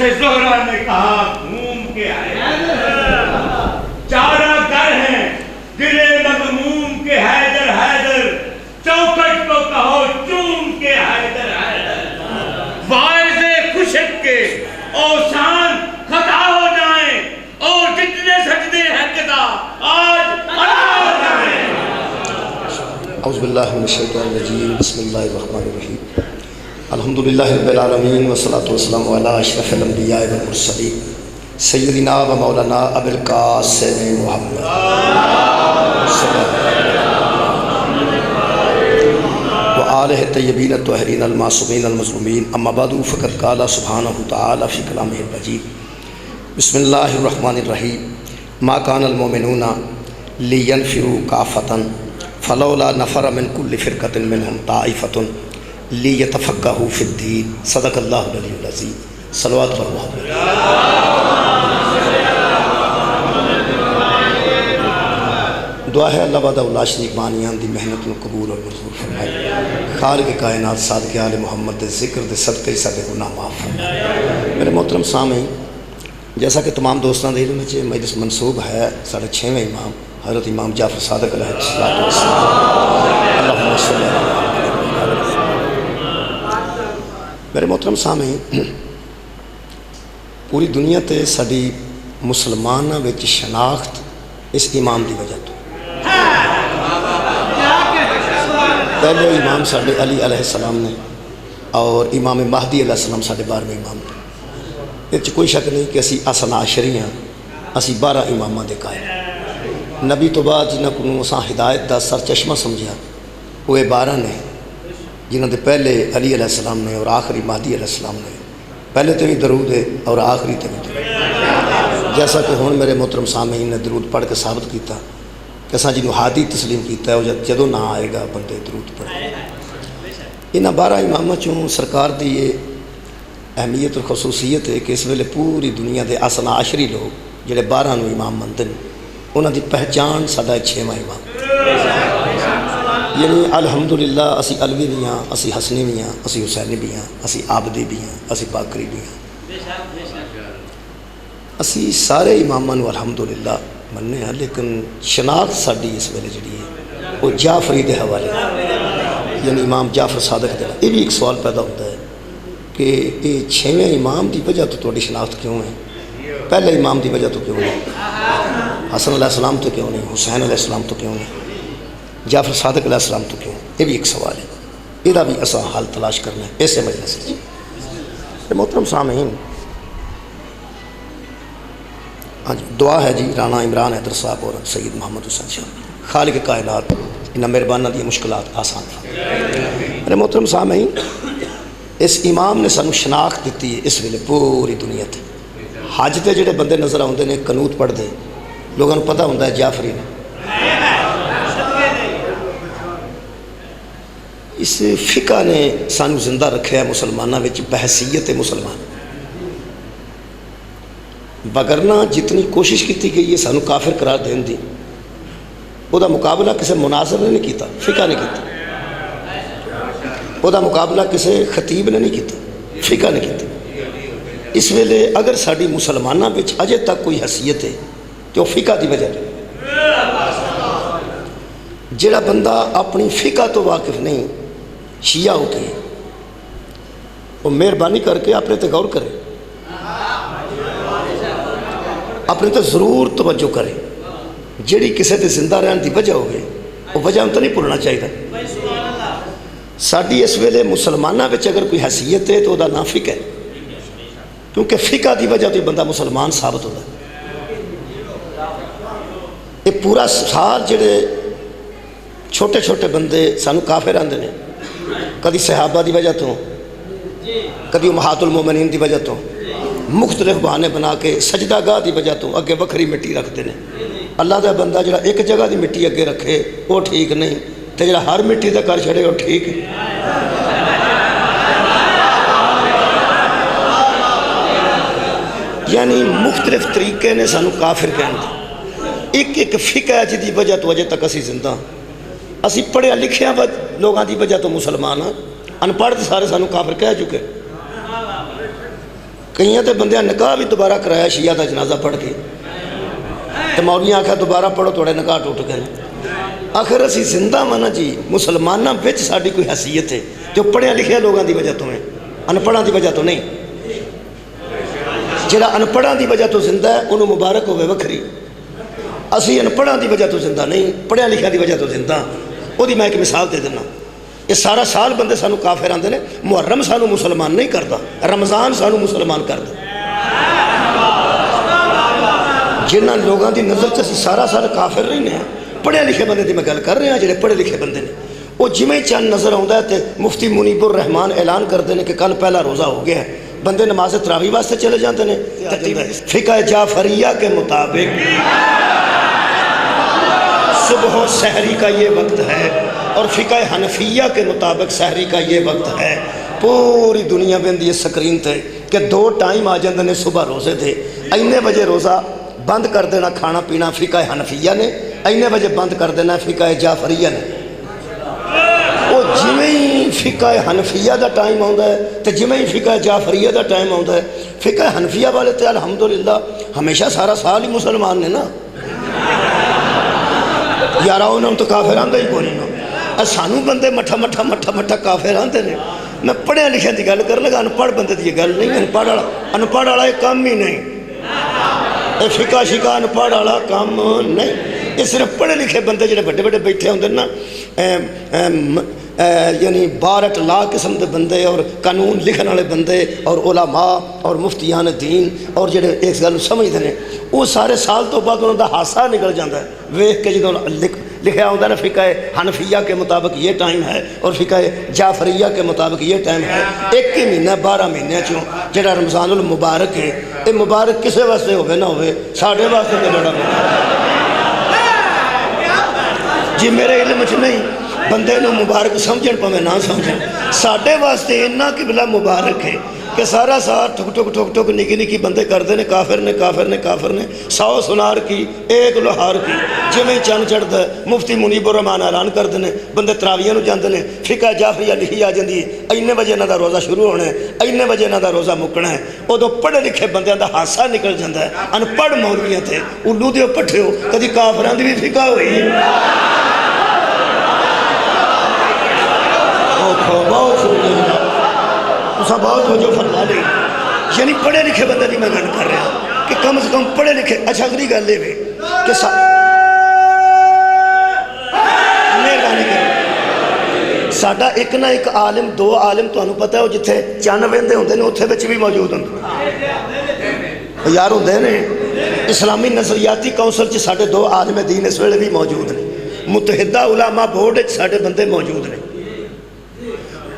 سے زہرا نے کہا گھوم کے آئے، چارہ گر ہیں دلے مغموم کے حیدر حیدر، چوکٹ کو کہو چوم کے حیدر حیدر، واعظ خشک کے اوسان خطا ہو جائیں اور جتنے سجدے ہیں قضا آج ادا ہو جائیں۔ اعوذ باللہ من الشیطان الرجیم، بسم اللہ الرحمن الرحیم، الحمدللہ رب العالمین والصلاة والسلام علی اشرف الانبیاء والمرسلین سیدنا و مولانا ابی القاسم محمد وآلہ الطیبین الطاہرین المعصومین المظلومین، اما بعد فقد قال سبحانہ تعالی فی کلامہ المجید، بسم اللہ الرحمن الرحیم، ما کان المؤمنون لینفروا کافۃ فلولا نفر من کل فرقۃ منہم طائفۃ لیتفقہوا فی الدین، صدق اللہ العلی العظیم، صلوات محمد۔ دعا ہے اللہ وحدہ لا شریک بانیان دی محنت نو قبول اور منظور فرمائے، خالق کائنات صادق آل محمد دے ذکر دے صدقے سارے گناہ معاف فرمائے۔ میرے محترم سامعین، جیسا کہ تمام دوستان دے علم میں مجلس منصوب ہے ساڑھے 6ویں امام حضرت امام جعفر صادق علیہ الصلوۃ والسلام، اللہم صلی اللہ علیہ وسلم۔ میرے محترم سامعین، پوری دنیا تے ساری مسلمانوں وچ شناخت اس امام دی وجہ تو، پہلے امام ساڑھے علی علیہ السلام نے اور امام مہدی علیہ السلام ساڑھے 12ویں امام نے، اس کوئی شک نہیں کہ اسی اثنا عشری ہیں، اسی 12 اماماں دے قائل۔ نبی تو بعد جنہاں کو اساں ہدایت دا سر چشمہ سمجھا وہ 12 نے، جنہاں دے پہلے علی علیہ السلام نے اور آخری مہدی علیہ السلام نے، پہلے تے بھی درود ہے اور آخری تے بھی درود، جیسا کہ ہون میرے محترم سامعین نے درود پڑھ کے ثابت کیتا کہ اساں جنہوں ہادی تسلیم کیتا ہے وہ جدوں نہ آئے گا بندے درود پڑھے۔ انہاں 12 اماماں چوں سرکار دی یہ اہمیت اور خصوصیت ہے کہ اس ویلے پوری دنیا دے اثنا عشری لوگ جڑے 12 نو امام مندن، انہاں دی پہچان ساڈا 6واں امام، یعنی الحمدللہ اسی علوی بھی ہاں، اسی حسنی بھی ہاں، اسی حسینی بھی ہاں، اسی عابدی بھی ہاں، اسی باکری بھی ہاں، اسی سارے اماماں نو الحمدللہ مننے ہیں، لیکن شناخت ساڈی اس ویلے جڑی ہے وہ جعفری دے حوالے، یعنی امام جعفر صادق دے۔ یہ بھی ایک سوال پیدا ہوتا ہے کہ یہ 6ویں امام دی وجہ تو تھوڑی شناخت کیوں ہے، پہلے امام دی وجہ تو کیوں نہیں، حسن علیہ السلام تو کیوں نہیں، حسین علیہ السلام تو کیوں نہیں، جعفر صادق علیہ السلام تو کیوں؟ یہ بھی ایک سوال ہے، یہ بھی اصا حل تلاش کرنا ہے ایسے مجلس سے۔ محترم سامعین، ہاں جی، دعا ہے جی رانا عمران حیدر صاحب اور سید محمد حسین شاہ، خالق کائنات انہاں مہربانہ دی مشکلات آسان فرمائے۔ میرے محترم سامعین، اس امام نے سانو شناخت دیتی ہے اس ویلے پوری دنیا تے۔ حج تے جڑے بندے نظر آتے ہیں قنوت پڑھ دے، لوگوں کو پتہ ہوتا ہے جعفری نے، اس فقہ نے سانو زندہ رکھا ہے مسلمانوں وچ بحیثیت مسلمان، وگرنہ جتنی کوشش کی گئی ہے سانو کافر قرار دین دی، وہ دا مقابلہ کسی مناظر نے نہیں کیتا، فقہ نے کیتا، وہ دا مقابلہ کسی خطیب نے نہیں کیتا، فقہ نے کیتا۔ اس ویلے اگر ساری مسلمانوں وچ اجے تک کوئی حیثیت ہے تو وہ فقہ دی وجہ ہے۔ جڑا بندہ اپنی فقہ تو واقف نہیں شیعہ ہو کے، وہ مہربانی کر کے اپنے تے غور کرے، اپنے تے ضرور توجہ کرے، جیڑی کسی تے زندہ رہن دی وجہ ہوگی وہ وجہ ہم تو نہیں بھولنا چاہیے۔ ساری اس ویلے مسلمانوں وچ اگر کوئی حیثیت ہے تو وہ نام فقہ ہے، کیونکہ فقہ دی وجہ تو بندہ مسلمان ثابت ہوتا ہے۔ یہ پورا سال جڑے چھوٹے چھوٹے بندے سانو کافر آندے نے، کدی صحابہ دی وجہ تو، کدی امہات المومنین دی وجہ تو، مختلف بہانے بنا کے سجدہ گاہ دی وجہ تو اگے وکھری مٹی رکھتے ہیں۔ اللہ دا بندہ جڑا ایک جگہ دی مٹی اگے رکھے وہ ٹھیک نہیں، تے جڑا ہر مٹی دا کر چھڑے وہ ٹھیک ہے۔ یعنی مختلف طریقے نے سانو کافر کہنے، ایک ایک فقہ ہے جی دی وجہ تو اجے تک اسی زندہ، اسی پڑھیا لکھیا لوگاں دی وجہ تو مسلمان ہاں، ان پڑھ سارے سانو کافر کہہ چکے۔ کئی تو بندے نکاح بھی دوبارہ کرایا شیعہ کا جنازہ پڑھ کے، تو مولویاں آخیا دوبارہ پڑھو تھوڑے نکاح ٹوٹ گئے۔ آخر اسی زندہ مانا جی مسلمانوں بچ ساری کوئی حیثیت ہے جو پڑھیا لکھیا لوگوں کی وجہ تو ہے، انپڑھاں کی وجہ تو نہیں۔ جہاں انپڑھاں کی وجہ تو زندہ ہے انہوں مبارک ہوئے وکھری، اسی انپڑھاں کی وجہ تو زندہ نہیں، پڑھیا لکھیا کی وجہ تو زندہ۔ وہ میں ایک مثال دے دینا، یہ سارا سال بندے سانو کافر آندے نے، محرم سانو مسلمان نہیں کرتا، رمضان سانو مسلمان کرتا۔ جنہ لوگوں کی نظر سے سارا سال کافر نہیں ہیں، پڑھے لکھے بندے کی میں گل کر رہا ہوں، جڑے پڑھے لکھے بندے نے وہ جویں چند نظر آتا ہے تو مفتی منیب الرحمان اعلان کرتے ہیں کہ کل پہلا روزہ ہو گیا ہے، بندے نماز تراویح واسطے چلے جاتے ہیں۔ فقہ جعفریہ کے مطابق صبح و سحری کا یہ وقت ہے، اور فقہ حنفیہ کے مطابق سحری کا یہ وقت ہے۔ پوری دنیا میں یہ سکرین تھے کہ 2 ٹائم آ جاندے نے، صبح روزے تھے، اینے بجے روزہ بند کر دینا کھانا پینا فقہ حنفیہ نے، اینے بجے بند کر دینا فقہ جعفریہ نے۔ وہ جویں فقہ حنفیہ دا ٹائم آتا ہے تو جویں فقہ جعفریہ دا ٹائم آتا ہے، فقہ حنفیہ والے تو الحمدللہ ہمیشہ سارا سال ہی مسلمان نے نا، یارا انہوں تو کافر آندہ ہی کوئی نہیں۔ سانو بندے مٹھا مٹھا مٹھا مٹھا کافر آندے نے۔ میں پڑھے لکھے دی گل کر لگا، انپڑھ بندے دی گل نہیں، انپڑھ والا ایک کام ہی نہیں، فقہ شکا انپڑھ والا کام نہیں۔ یہ صرف پڑھے لکھے بندے جڑے بڑے بڑے بیٹھے ہوندے نا، یعنی بارٹ لا قسم دے بندے اور قانون لکھن والے بندے اور علماء اور مفتیان دین اور جڑے اس گل سمجھتے ہیں، وہ سارے سال تو بعد انہوں دا حادثہ نکل جاتا ہے ویکھ کے جدوں لکھا ہوتا ہے فقہ حنفیہ کے مطابق یہ ٹائم ہے اور فقہ جعفریہ کے مطابق یہ ٹائم ہے۔ ایک ہی مہینہ 12 مہینے چوں جڑا رمضان المبارک ہے، یہ مبارک کسے واسطے ہوئے نہ ہوئے، ساڑھے واسطے تو بڑا جی میرے علم چ نہیں، بندے نو مبارک سمجھن پہ نہ سمجھن، ساڑھے واسطے اتنا قبلہ مبارک ہے کہ سارا سال ٹھک ٹھک ٹھک ٹھک نکی نکی بندے کرتے ہیں، کافر نے کافر نے کافر نے 100 سنار کی 1 لوہار کی، جویں چند چڑھتا ہے مفتی منیب الرحمان اعلان کرتے ہیں، بندے تراویح نو جاندے نے، فقہ جعفریہ لکھی آ جاندی ہے، اینے بجے انہاں دا روزہ شروع ہونا ہے، اینے بجے انہاں دا روزہ مکنا ہے۔ ادو پڑھے لکھے بندیاں دا حادثہ نکل جاتا ہے، انپڑھ مولویاں تھے الو دیو پٹھے ہو، کدی کافراں دی بھی فقہ ہوئی بہت بہت توجہ فرما لے، یعنی پڑھے لکھے بندے کی میں گل کر رہا کہ کم سے کم پڑھے لکھے۔ اچھا اگلی گل یہ کہ مہربانی کر ساڈا ایک نہ ایک عالم 2 عالم تمہیں پتہ ہے وہ جتھے چند وہندے ہوندے نے اتھے وچ بھی موجود ہوندے یار ہوندے نے۔ اسلامی نظریاتی کونسل چ ساڈے 2 عالم دین اس ویلے بھی موجود نے، متحدہ علماء بورڈ وچ ساڈے بندے موجود نے،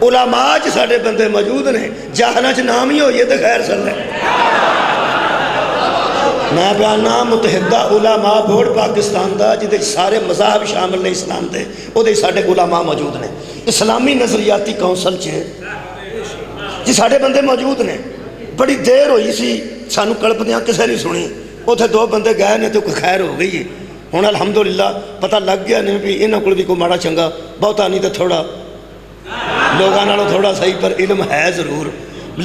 علماء چ ساڈے بندے موجود نے، جہاں چ نام ہی ہوئیے تو خیر سن ہے۔ میں بیانا متحدہ علماء بورڈ پاکستان دا جدے سارے مذاہب شامل نے اسلام دے، وہ دے ساڈے علماء موجود نے۔ اسلامی نظریاتی کونسل چ جی ساڈے بندے موجود نے۔ بڑی دیر ہوئی سی سانو کلپدیاں کسے نہیں سنی، اتھے 2 بندے گئے نے تو کوئی خیر ہو گئی ہے۔ ہن الحمدللہ پتہ لگ گیا نہیں بھی انہاں کول بھی کوئی ماڑا چنگا بہتا نہیں تو تھوڑا لوگاں نالوں تھوڑا صحیح پر علم ہے ضرور۔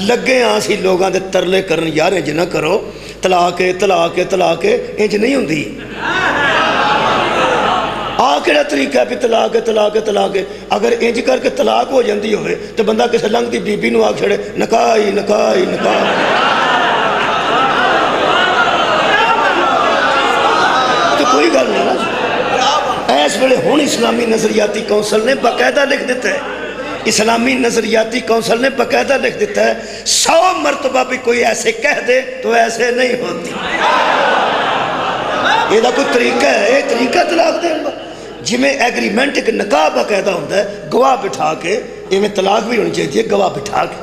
لگے ہاں سی لوگاں دے ترلے کرن، یار انج نہ کرو، طلاق انج نہیں ہوندی۔ کیڑا طریقہ ہے بھی طلاق اگر انج کر کے طلاق ہو جاندی ہوئے تو بندہ کسے لنگدی بی بی نو آکھ چھڑے نکاح تو کوئی گل نہیں نا۔ اس ویلے ہن اسلامی نظریاتی کونسل نے باقاعدہ لکھ دیتا ہے، اسلامی نظریاتی کونسل نے باقاعدہ لکھ دیتا ہے 100 مرتبہ بھی کوئی ایسے کہہ دے تو ایسے نہیں ہوتی۔ یہ کوئی طریقہ ہے، یہ طریقہ طلاق دین جی میں ایگریمنٹ ایک نکاح باقاعدہ ہوتا ہے، گواہ بٹھا کے، یہ میں طلاق بھی ہونی چاہیے گواہ بٹھا کے۔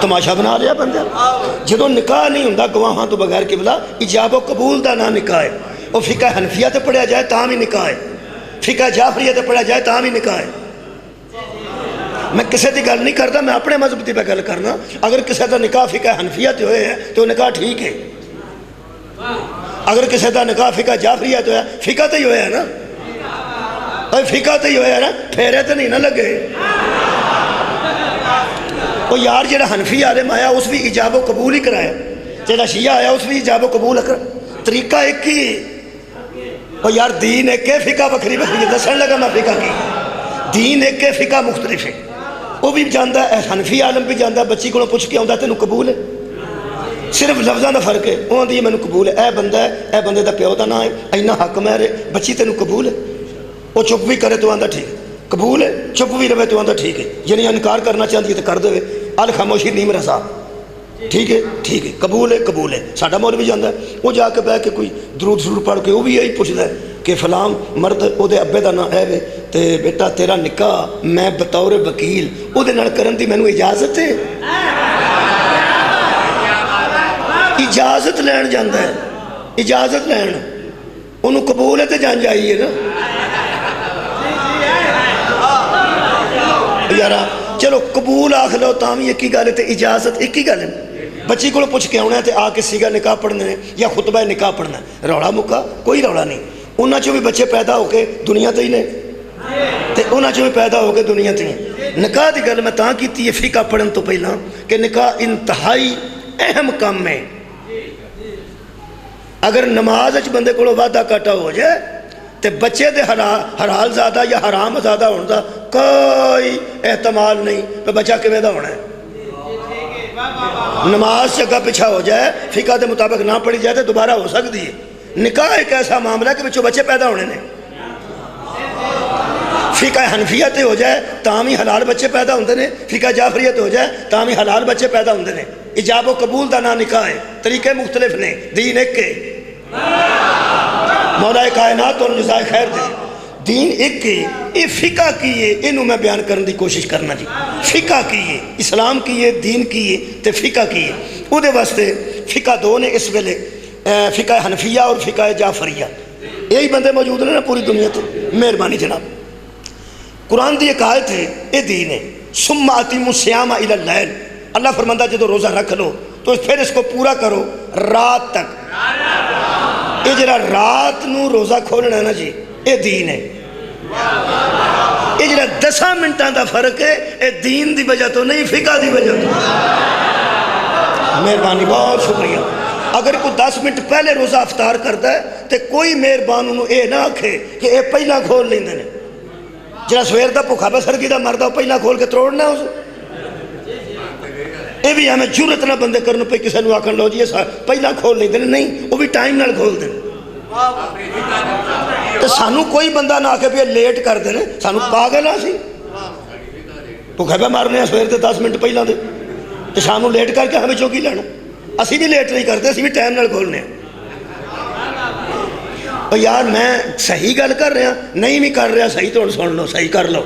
تماشا بنا لیا بندہ، جدو نکاح نہیں ہوتا گواہاں تو بغیر قبلہ ایجاب و قبول دا نہ نکاح ہے، وہ فقہ حنفیہ تے پڑھیا جائے تاں بھی نکاح ہے، فقہ جعفریہ تے پڑھیا جائے تاں بھی نکاح ہے۔ میں کسے دی گل نہیں کرتا، میں اپنے مذہب دی گل کرنا۔ اگر کسے دا نکاح فقہ حنفیہ تے ہوئے ہے تو نکاح ٹھیک ہے، اگر کسے دا نکاح فقہ جعفریہ تے ہے فقہ تے ہی ہوئے ہے نا، فقہ تے ہی ہوئے ہے نا، پھیرے تے نہیں نہ لگے۔ وہ یار جڑا حنفی عالم آیا اس بھی ایجاب و قبول ہی کرایا، جڑا شیعہ آیا اس بھی ایجاب و قبول کر، طریقہ ایک ہی ہے۔ وہ یار دین ایک ہے، فقہ بکھری بکھری ہے، دسن لگا میں فقہ کی، دین ایک ہے، فقہ مختلف ہے۔ وہ بھی جانتا ہے، حنفی عالم بھی جانتا ہے، بچی کو پوچھ کے آتا تینوں قبول ہے، صرف لفظوں کا فرق ہے۔ وہ آتی ہے مینوں قبول ہے، اے بندہ ہے، اے بندے دا پیو دا نام ہے، اینا حق میں رہے، بچی تینوں قبول ہے۔ وہ چپ بھی کرے تو آندا ٹھیک ہے، قبول ہے، چپ بھی رہے تو آندا ٹھیک ہے، یعنی انکار کرنا چاہتی ہے تو کر دے، الخاموشی نیم رضا، ٹھیک ہے ٹھیک ہے، قبول ہے قبول ہے۔ ساڈا مولوی جاندا ہے، وہ جا کے بہ کے کوئی درود شروع پڑھ کے وہ بھی یہی پوچھدا ہے کہ فلاں مرد او دے ابے دا نام ہے وے تے بیٹا تیرا نکاح میں بطور وکیل او دے نال کرن دی مینوں اجازت ہے؟ اجازت لین جاندا ہے، اجازت لین، انہوں قبول ہے تے جان جائیے نا یارا، چلو قبول آکھ لو تاں ایک ہی گل ہے تے اجازت ایک ہی گل ہے۔ بچی کو پوچھ کے آنا ہے تے آ کے سیگا نکاح پڑھنے ہیں یا خطبہ نکاح پڑھنا ہے، روڑا مکا کوئی روڑا نہیں۔ انہاں چوں بھی بچے پیدا ہو کے دنیا تے ہی نے تے انہاں چوں بھی پیدا ہو کے دنیا تے ہی۔ نکاح دی گل میں تاں کیتی ہے فقہ پڑھن تو پہلا کہ نکاح انتہائی اہم کام ہے۔ اگر نماز اچ بندے کو وعدہ کاٹا ہو جائے تے بچے دے حلال زیادہ یا حرام زیادہ ہونے دا کوئی احتمال نہیں کہ بچہ کیویں دا ہونا ہے۔ نماز سے اگا پیچھا ہو جائے، فقہ دے مطابق نہ پڑھی جائے تو دوبارہ ہو سکتی ہے۔ نکاح ایک ایسا معاملہ ہے کہ بچوں بچے پیدا ہونے نے، فقہ حنفیت ہو جائے تاں ہی حلال بچے پیدا ہوندے نے، فقہ جعفریت ہو جائے تاں ہی حلال بچے پیدا ہوندے نے۔ ایجاب و قبول دا نہ نکاح ہے، طریقے مختلف نے، دین ایک ہے۔ مولا کائنات اور جزائے خیر دے، دین ایک ہے، یہ فقہ کی ہے، انہوں میں بیان کرنے دی کوشش کرنا جی۔ فقہ کی ہے، اسلام کی ہے، دین کی ہے تے فقہ کی ہے۔ او دے واسطے فقہ دو نے اس ویلے، فقہ حنفیہ اور فقہ جعفریہ، یہی بندے موجود ہیں نا پوری دنیا تو۔ مہربانی جناب، قرآن دی ایک آیت ہے، یہ دین ہے۔ ثم اتموا الصیام الی اللیل، اللہ فرماتا ہے جدو روزہ رکھ لو تو پھر اس کو پورا کرو رات تک۔ یہ جڑا رات نو روزہ کھولنا ہے نا جی، یہ دین ہے۔ یہ جڑا 10 منٹاں دا فرق ہے، یہ دین دی وجہ تو نہیں، فقہ دی وجہ تو۔ مہربانی، بہت شکریہ۔ اگر کوئی 10 منٹ پہلے روزہ افطار کرتا ہے تو کوئی مہربان انہوں اے نہ آکھے کہ اے پہلا کھول لیندے نے۔ جڑا سویر دا بھوکا بسرگی دا مردا پہلا کھول کے تروڑنا اس یہ بھی ہمیں جرت نہ بندے کرنے پہ کسی نے آکھن لو جی پہلا کھول لیندے نہیں، وہ بھی ٹائم نال کھول دیں۔ تو سانو کوئی بندہ نہ آکھے بھی لیٹ کر دیں، سانو پاگل ہاں سی بھوکا پہ مارنے ہیں سویر دے 10 منٹ پہلا دے تو شام لیٹ کر کے ہمیں چوکی لینا۔ اسی بھی لیٹ نہیں کرتے، اسی بھی ٹائم نال کھولنے ہیں۔ اور یار میں صحیح گل کر رہا نہیں بھی کر رہا، صحیح تو سن لو، صحیح کر لو۔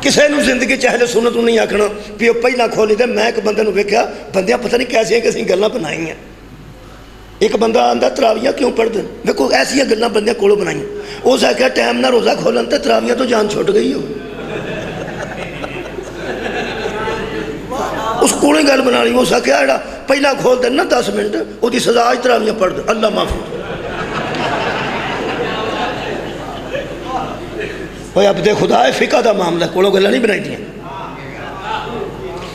کسی نے زندگی چہلے سنت نہیں آکھنا بھی وہ پہلا کھولی دے۔ میں ایک بندے ویکھیا، بندیاں پتہ نہیں کیسے کیسی گلاں بنائی ہیں۔ ایک بندہ آندا تراویاں کیوں پڑھ دیں، دیکھو ایسا گلاں بندیاں کولوں بنائی۔ اس آخیا ٹائم نہ روزہ کھولن تے تراویاں تو جان چھٹ گئی ہو۔ اس کو گل بنا لی، اس آخیا جڑا پہلا کھول دیں نا 10 منٹ وہ سزا آج تراویاں پڑھ دیں، اللہ معافی۔ اب دے خدا ہے فقہ دا معاملہ کوڑوں گلہ نہیں بنائی دیا،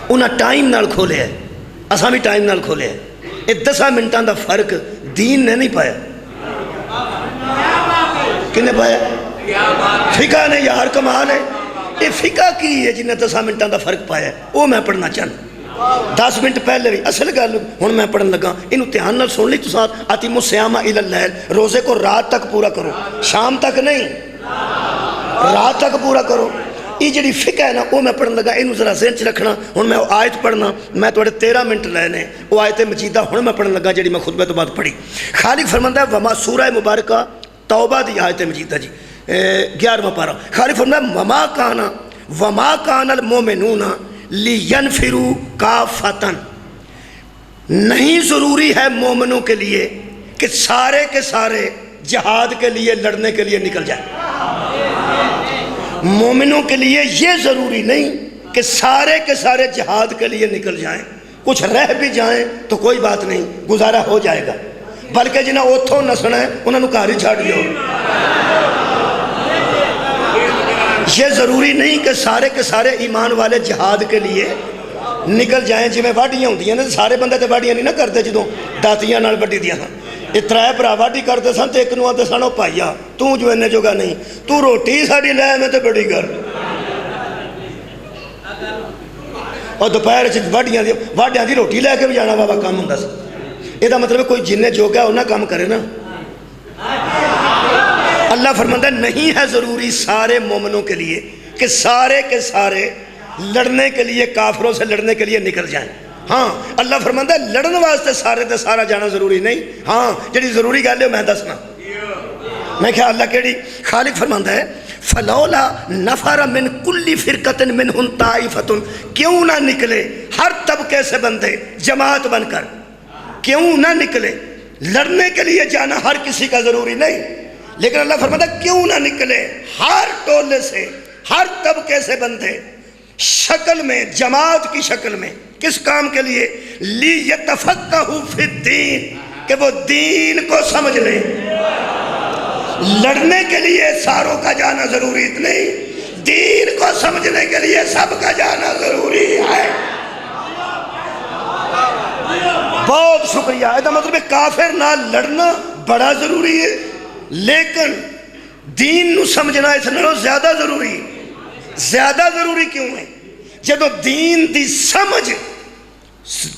انہاں ٹائم نال کھولے ہے، اساں بھی ٹائم نال کھولے ہے۔ یہ 10 منٹان دا فرق دین نے نہیں پایا، کنے پایا؟ فقہ نے یار کمال ہے۔ یہ فقہ کی ہے جنہیں 10 منٹان دا فرق پایا ہے، وہ میں پڑھنا چاہتا۔ 10 منٹ پہلے بھی اصل گل ہن میں پڑھن لگا، انہوں دھیان نال سن لی تو ساتھ اتموا الصیام الی اللیل، روزے کو رات تک پورا کرو، شام تک نہیں، رات تک پورا کرو۔ یہ جڑی فقہ ہے نا وہ میں پڑھن لگا، انہوں ذرا ذہن چ رکھنا۔ ہن میں آیت پڑھنا، میں تھوڑے 13 منٹ لینے، وہ آیت مجیدہ ہن میں پڑھن لگا جڑی میں خطبے تو بعد پڑھی۔ خالق فرماندا ہے وما، سورہ مبارکہ توبہ دی آیت مجیدہ جی 11واں پارہ۔ خالق فرماندا ہے وما کان المؤمنون لینفروا کافۃ، نہیں ضروری ہے مومنوں کے لیے کہ سارے کے سارے جہاد کے لیے لڑنے کے لیے نکل جائیں۔ مومنوں کے لیے یہ ضروری نہیں کہ سارے کے سارے جہاد کے لیے نکل جائیں، کچھ رہ بھی جائیں تو کوئی بات نہیں، گزارا ہو جائے گا، بلکہ جنہیں اوتھوں نسنا ہے انہوں نے گھر ہی چھاڑ دیو۔ یہ ضروری نہیں کہ سارے کے سارے ایمان والے جہاد کے لیے نکل جائیں جی واڈیاں ہوندیاں نے سارے بندے تے واڈیاں نہیں نہ کرتے جدوں داتیاں نال وڈی دیاں یہ ترائے بھرا واڈی کرتے سن تے ایک نوں آندے سن او پائیا تو جو اینے جوگا نہیں تو روٹی ساڈی لے میں تے بڑی کر اور دوپہر واڈیاں دی روٹی لے کے بھی جانا بابا کام ہوندا سی یہ مطلب کوئی جن جوگا انہاں کام کرے نا اللہ فرماتا ہے نہیں ہے ضروری سارے مومنوں کے لیے کہ سارے کے سارے لڑنے کے لیے کافروں سے لڑنے کے لیے نکل جائیں ہاں اللہ فرماتا ہے لڑن واسطے سارے تے سارا جانا ضروری نہیں ہاں جڑی ضروری گل ہے میں دسنا میں کہا اللہ کیڑی خالق فرماتا ہے فلولا نفر من کل فرقۃ منہم طائفۃ کیوں نہ نکلے ہر طبقے سے بندے جماعت بن کر کیوں نہ نکلے لڑنے کے لیے جانا ہر کسی کا ضروری نہیں لیکن اللہ فرماتا ہے کیوں نہ نکلے ہر ٹولے سے ہر طبقے سے بندے شکل میں جماعت کی شکل میں کس کام کے لیے لیتفقہوا فی الدین کہ وہ دین کو سمجھ لیں لڑنے کے لیے ساروں کا جانا ضروری نہیں دین کو سمجھنے کے لیے سب کا جانا ضروری ہے بہت شکریہ یہ مطلب کافر نہ لڑنا بڑا ضروری ہے لیکن دین نو سمجھنا اس نالوں زیادہ ضروری کیوں ہے جدو دین دی سمجھ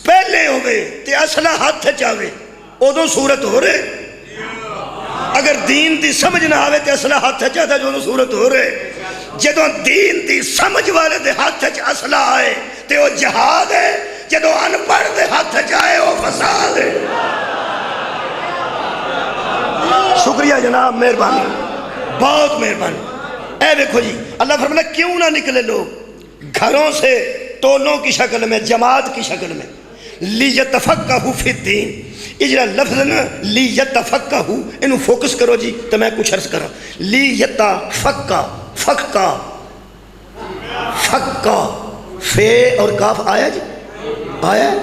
پہلے ہوئے تے اصلہ ہاتھ چاہے ادو صورت ہو رہے اگر دین دی سمجھ نہ آوے تے اصلہ ہاتھ چاہتا جو صورت ہو رہے جدو دین دی سمجھ والے دے ہاتھ اصلہ آئے تے وہ جہاد ہے جدو انپڑھ دے ہاتھ جائے وہ فساد ہے شکریہ جناب مہربانی بہت مہربانی اے دیکھو جی اللہ فرماتا کیوں نہ نکلے لوگ گھروں سے ٹولوں کی شکل میں جماعت کی شکل میں لیتفقہوا فی الدین یہ جڑا لفظ ہے نا لیتفقہوا انہوں فوکس کرو جی تو میں کچھ عرض کروں لیتفقہ فقہ فے اور کاف آیا جی آیا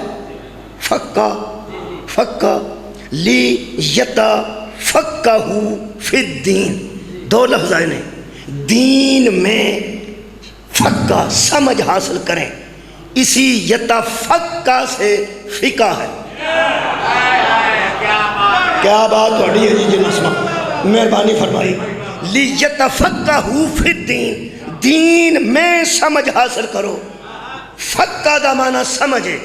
فقہ لیتفقہوا فی الدین دو لفظ آئے نہیں دین میں فقہ سمجھ حاصل کریں اسی یتفقہ سے فقہ ہے کیا بات تھوڑی ہے جی جن اسماء مہربانی فرمائی لیتفقہوا فی الدین دین میں سمجھ حاصل کرو فقہ دا معنی سمجھے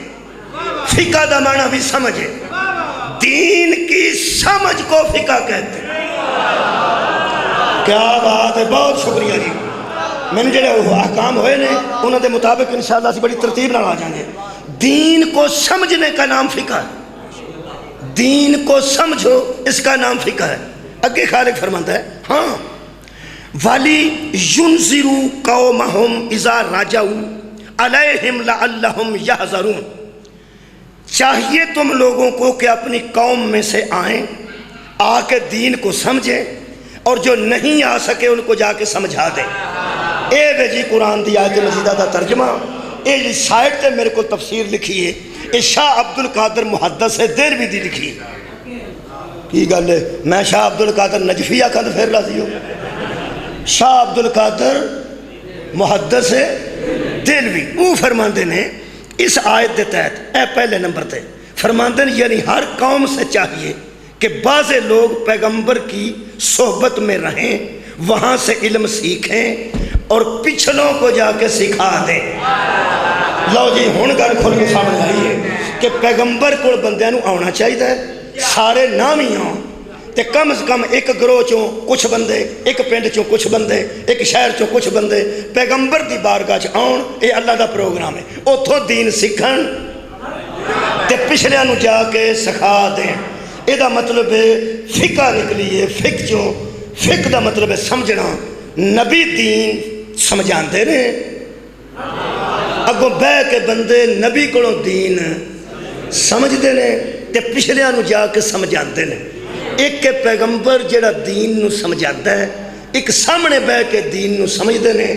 فقہ دا معنی بھی سمجھے دین کی سمجھ کو فقہ کہتے ہیں کیا بات ہے بہت شکریہ جی میں نے جڑے احکام ہوئے نے انہوں دے مطابق انشاءاللہ سے بڑی ترتیب نہ آ جائیں گے دین کو سمجھنے کا نام فقہ ہے دین کو سمجھو اس کا نام فقہ ہے اگے خالق فرماتا ہے ہاں وَلِيُنذِرُوا قَوْمَهُمْ إِذَا رَجَعُوا عَلَيْهِمْ لَعَلَّهُمْ يَحْذَرُونَ چاہیے تم لوگوں کو کہ اپنی قوم میں سے آئیں آ کے دین کو سمجھیں اور جو نہیں آ سکے ان کو جا کے سمجھا دیں اے بے جی قرآن دی آیت مجیدہ دا ترجمہ اے جی سائٹ تے میرے کو تفسیر لکھی ہے اے شاہ عبدالقادر محدث دہلوی دی لکھی کی گل ہے میں شاہ عبدالقادر نجفیہ کا تو پھر راضی ہوں شاہ عبدالقادر محدث دہلوی وہ فرماندے نے اس آیت دے تحت اے پہلے نمبر تے فرماندے نے یعنی ہر قوم سے چاہیے کہ بعض لوگ پیغمبر کی صحبت میں رہیں وہاں سے علم سیکھیں اور پچھلوں کو جا کے سکھا دیں لو جی ہون گل کھل کے سامنے آئی ہے کہ پیغمبر کو بندیاں نو آنا چاہیے سارے نام ہی آؤں تے کم از کم ایک گروہ چوں کچھ بندے ایک پنڈ چوں کچھ بندے ایک شہر چوں کچھ بندے پیغمبر دی بارگاہ چ آن اے اللہ دا پروگرام ہے اتھوں دین سکھن تے پچھلیاں نو جا کے سکھا دیں اے دا مطلب ہے فقہ نکلی ہے فقہ دا مطلب ہے سمجھنا نبی دین سمجھاندے نے اگوں بہ کے بندے نبی کو دین سمجھدے نے تے پچھلیاں نو جا کے سمجھاندے نے ایک کے پیغمبر جڑا دین نو سمجھاتا ہے ایک سامنے بہ کے دین نو سمجھدے نے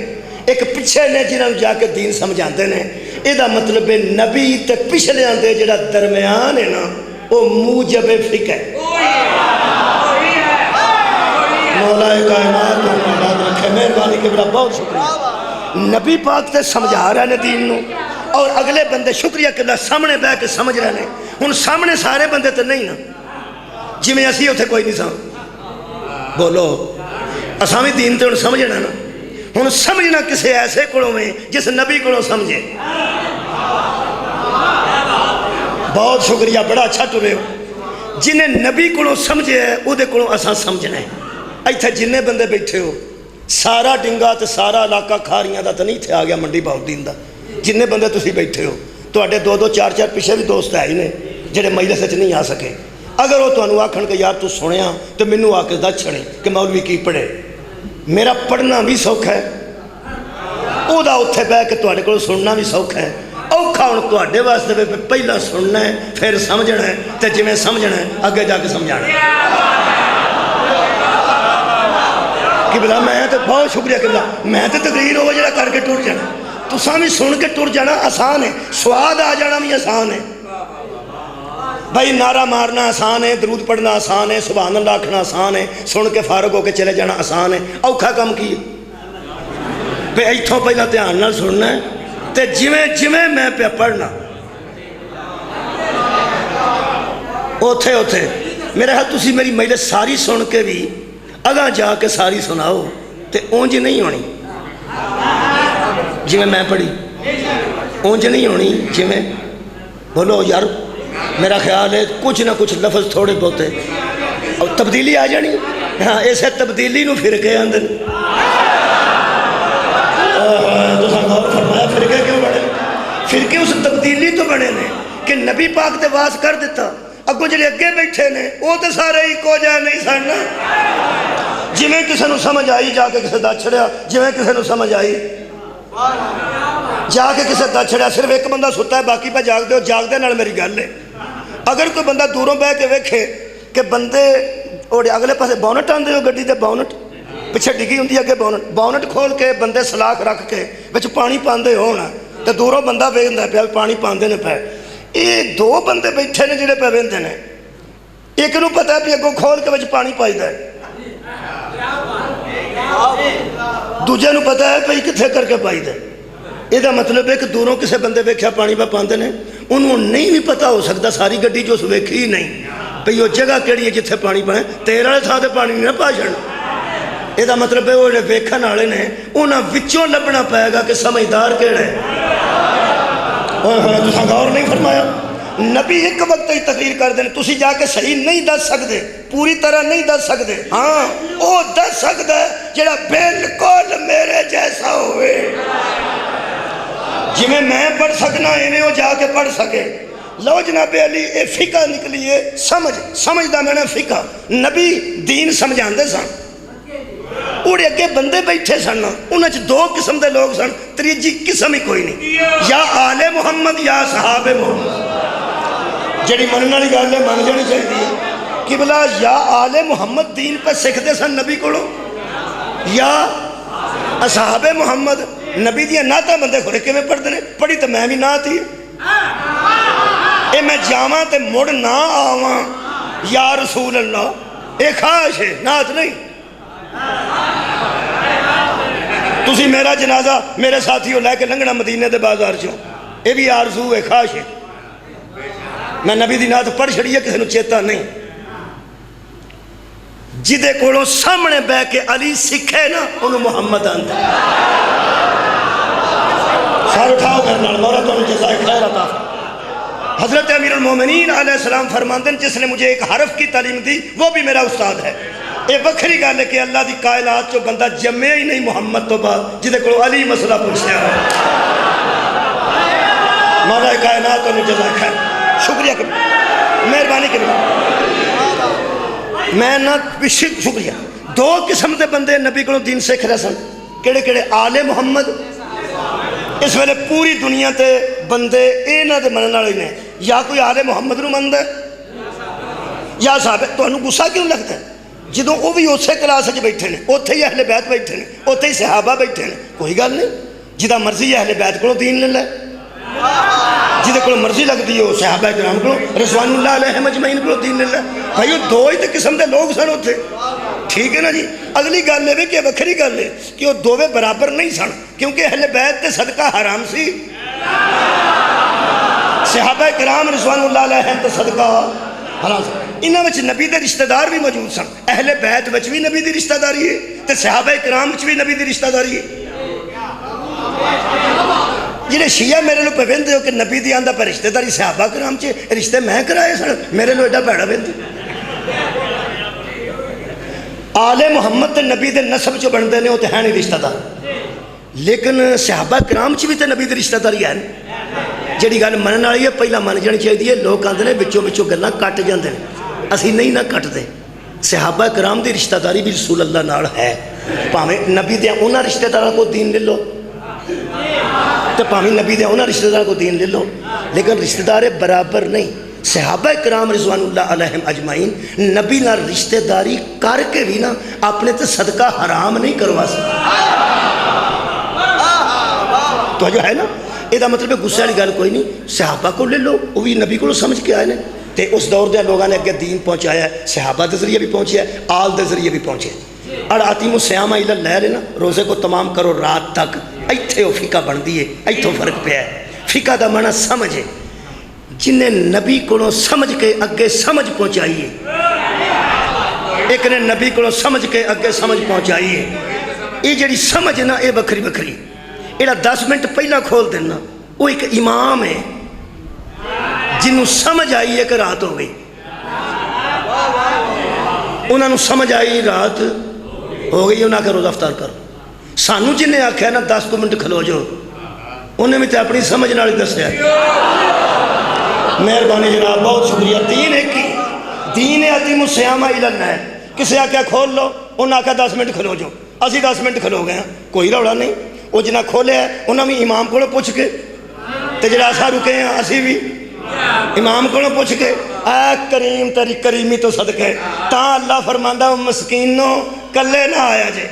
ایک پچھے نے جنہاں نو جا کے دین سمجھاندے نے اے دا مطلب ہے نبی تے پچھلیاں دے جڑا درمیان ہے نا وہ موجب فقہ ہے مولا کائنات کو آباد رکھے مہربانی کے بڑا بہت شکریہ نبی پاک تے سمجھا رہے نے دین نو اور اگلے بندے شکریہ قبلہ سامنے بہ کے سمجھ رہے ہیں. ہن سامنے سارے بندے تو نہیں نا جی میں اسی اتنے کوئی نہیں سا بولو اساں بھی دین تے ہن سمجھنا نا. ہن سمجھنا کسے ایسے کولوں میں جس نبی کولوں سمجھے. بہت شکریہ بڑا اچھا ٹرے ہو. جنہیں نبی کولوں سمجھے ہے وہ دے کولوں اساں سمجھنا ہے. ایتھے جنہیں بندے بیٹھے ہو سارا ڈنگا تے سارا علاقہ کھاریاں دا تو نہیں تھے آ گیا منڈی بہاؤالدین دا. جنہیں بندے تسی بیٹھے ہو تواڈے دو دو چار چار پیچھے بھی دوست ہے ہی نے جڑے مجلس وچ نہیں آ سکے. اگر وہ تانوں آکھن کہ یار تو سنیا تو مینوں آ کے دس چھڑے کہ مولوی کی پڑھے. میرا پڑھنا بھی سوکھا ہے او دا اتھے بہ کے تواڈے کول سننا بھی سوکھا ہے. اوکھا ہن تواڈے واسطے بھی پہلا سننا ہے پھر سمجھنا ہے تے جویں سمجھنا ہے اگے جا کے سمجھانا ہے. قبلہ میں تو بہت شکریہ قبلہ میں تو تقریر ہو جڑا کر کے ٹر جانا. تساں بھی سن کے ٹر جانا آسان ہے. سواد آ جانا بھی آسان ہے. بھائی نعرہ مارنا آسان ہے, درود پڑھنا آسان ہے, سبحان اللہ آکھنا آسان ہے, سن کے فارغ ہو کے چلے جانا آسان ہے. اوکھا کم کی بھئی ایتھوں پہلا دھیان نال سننا ہے تے جویں جویں میں پہ پڑھنا اوتھے اوتھے میرے خیال تسی میری مجلس ساری سن کے بھی اگاں جا کے ساری سناؤ تے اونج نہیں ہونی جویں میں پڑھی, اونج نہیں ہونی جویں. بولو یار میرا خیال ہے کچھ نہ کچھ لفظ تھوڑے بہتے اور تبدیلی آ جانی. ہاں اسے تبدیلی نو فرقے اندر فرمایا فرقے کیوں بڑے؟ فرقے اس تبدیلی تو بڑے نے کہ نبی پاک تے واز کر دیتا. اگوں جڑے اگے بیٹھے نے وہ تو سارے ہی کو جا نہیں سن. جویں کسے نو سمجھ آئی جا کے کسے دا چھڑیا, جویں کسے نو سمجھ آئی جا کے کسے دا چھڑیا. صرف ایک بندہ ستا ہے باقی پہ جاگ دے ہو. جاگ دے نال میری گل ہے. اگر کوئی بندہ دوروں بہ کے ویکھے کہ بندے اگلے پاسے بونٹ آندے ہو گڈی دے بونٹ پیچھے ڈگی ہوندی اگے بونٹ کھول کے بندے سلاخ رکھ کے وچ پانی پاندے ہونا تے دوروں بندہ ویکھدا پیا پانی پاندے نے پے. یہ دو بندے بیٹھے نے جڑے پہ ویندے نے. ایک نو پتہ ہے کہ اگوں کھول کے وچ پانی پائیدا ہے, دوجے نو پتہ ہے کہ کتھے کر کے پائیدا ہے. یہ مطلب ہے کہ دوروں کسے بندے ویکھیا پانی پہ پاندے نے انہوں نہیں بھی پتہ ہو سکتا ساری گڈی جو اس ویکھی ہی نہیں بھئی وہ جگہ کیڑی ہے جتھے پانی پائیں. تیرے والے تھاں تے پانی نہیں پا چھڑنا. یہ مطلب ہے وہ جڑے ویکھن والے نے انہاں وچوں لبنا پائے گا کہ سمجھدار کیڑا ہے. تساں غور نہیں فرمایا. نبی ایک وقت ہی تقریر کر دیں تسی جا کے صحیح نہیں دس سکتے, پوری طرح نہیں دس سکتے. ہاں وہ دس سکتا ہے جڑا بالکل میرے جیسا ہوئے. جی میں پڑھ سکنا ایویں وہ جا کے پڑھ سکے. لو جناب علی اے فقہ نکلی ہے سمجھ دا میں نے فقہ. نبی دین سمجھاندے سن اوڑے اگے بندے بیٹھے سن انہاں چ دو قسم دے لوگ سن, تریجی قسم ہی کوئی نہیں. یا آل محمد یا صحاب محمد. جڑی منن والی گل ہے من جانی چاہیے کہ بلا یا آل محمد دین پہ سکھتے سن نبی کولوں یا اصحاب محمد. نبی دیا نعتاں بندے کھڑے کیویں پڑھدے نے. پڑھی تو میں بھی نعت ہی اے میں جاواں تے مڑ نہ آواں یا رسول اللہ اے خواہش ہے نعت نہیں. تسی میرا جنازہ میرے ساتھی ہو لے کے لنگنا مدینے دے بازار چوں اے بھی آرزو ہے خواہش ہے. میں نبی دی نعت پڑھ چھڑی ہے کسی نو چیتا نہیں. جدے کولوں سامنے بہ کے علی سکھے نا انہوں محمد آندا. سار اٹھاؤ کرنا مولا تو جزائے خیر عطا. حضرت امیر المومنین علیہ السلام فرماندن جس نے مجھے ایک حرف کی تعلیم دی وہ بھی میرا استاد ہے. یہ وکھری گل ہے کہ اللہ دی کائنات چو بندہ جمعے ہی نہیں محمد تو بعد جدے کولوں علی مسئلہ پوچھیا ہے. مولا کائنات انہوں جزائے خیر. شکریہ کریں مہربانی کریں. میں نہ شکریہ. دو قسم دے بندے نبی کو دین سکھ رہے سن. کیڑے کیڑے آل محمد. اس ویلے پوری دنیا تے بندے اینا دے منن والے نے یا کوئی آل محمد نو مندا ہے یا صاحب. تانوں غصہ کیوں لگتا ہے جدوں وہ بھی اسی کلاس وچ بیٹھے نے, اوتھے ہی اہل بیت بیٹھے نے, اوتھے ہی صحابہ بیٹھے نے. کوئی گل نہیں جدا مرضی اہل بیت کو دین لے لے, جدے کو مرضی لگتی ہے صحابہ کرام کو رضوان اللہ علیہ اجمعین کو دین لے لے. بھائی وہ دو ہی قسم دے لوگ سن اوتھے. ٹھیک ہے نا جی. اگلی گل ہے کہ وکھری گل ہے کہ وہ دوویں برابر نہیں سن کیونکہ اہل بیت تے صدقہ حرام سی صحابہ کرام رضوان اللہ علیہم تو صدقہ حلال انہاں وچ نبی دے رشتہ دار بھی موجود سن. اہل بیت وچ بھی نبی دی رشتہ داری ہے تے صحابہ کرام وچ بھی نبی دی رشتہ داری ہے. جڑے شیعہ میرے لو پوندے ہو کہ نبی دی آندا پر رشتہ داری صحابہ کرام چ رشتے میں کرائے سن, میرے لو ایڈا بھڑا پوندے. آل محمد تے نبی دے نسب چ بندے نے وہ تے ہے نہیں رشتہ دار, لیکن صحابہ کرام چ بھی تے نبی دی رشتہ داری ہے. جڑی گل منن والی ہے پہلا من جانی چاہیے. لوگ آندے نے وچوں وچوں گلاں کٹ جاندے نے, اسی نہیں نہ کٹدے. صحابہ کرام دی رشتہ داری بھی رسول اللہ نال ہے. پاویں نبی دے انہاں رشتہ داراں کو دین لے لو تے پاویں نبی دے انہاں رشتہ داراں کو دین لے لو, لیکن رشتہ دار برابر نہیں. صحابہ کرام رضوان اللہ علیہم اجمعین نبی نال رشتہ داری کر کے بھی نا اپنے تے صدقہ حرام نہیں کروا سکتے. تو جو ہے نا یہ مطلب غصے والی گل کوئی نہیں. صحابہ کو لے لو, وہ بھی نبی کو سمجھ کے آئے نے تے اس دور دے لوگوں نے اگے دین پہنچایا ہے. صحابہ دے ذریعے بھی پہنچیا ہے, آل دے ذریعے بھی پہنچے. اور آتیم الصیام الی اللیل نا, روزے کو تمام کرو رات تک. ایتھے وہ فقہ بنتی ہے, ایتھوں فرق پیا ہے. فقہ دا معنی سمجھے, جنہیں نبی کو سمجھ کے اگے سمجھ پہنچائیے. ایک نے نبی کو سمجھ کے اگے سمجھ پہنچائیے. یہ جڑی سمجھ نا یہ بکری بکری. ایڈا 10 منٹ پہلا کھول دینا, وہ ایک امام ہے جنہوں سمجھ آئی ہے کہ رات ہو گئی. انہوں نے سمجھ آئی رات ہو گئی, انہوں نے آکھا روزہ افطار کر. سانو جنہیں آکھا ہے نا 10 منٹ کھلو جو, انہیں بھی تے اپنی سمجھ نال دسیا. مہربانی جناب, بہت شکریہ. دین ہے کی دین عظیم الصیام الی اللیل. کسے آکھا کھول لو, انہوں نے آکھا 10 منٹ کھلو جو. اسی 10 منٹ کھلو گئے ہیں, کوئی روڑا نہیں. وہ جنہ کھولے ہیں انہوں بھی امام کو پوچھ کے, تے جڑا اساں رکے ہیں اسی بھی امام کو پوچھ کے. اے کریم تیری کریمی تو صدقے تاں اللہ فرماندا مسکینوں کلے نہ آیا جے.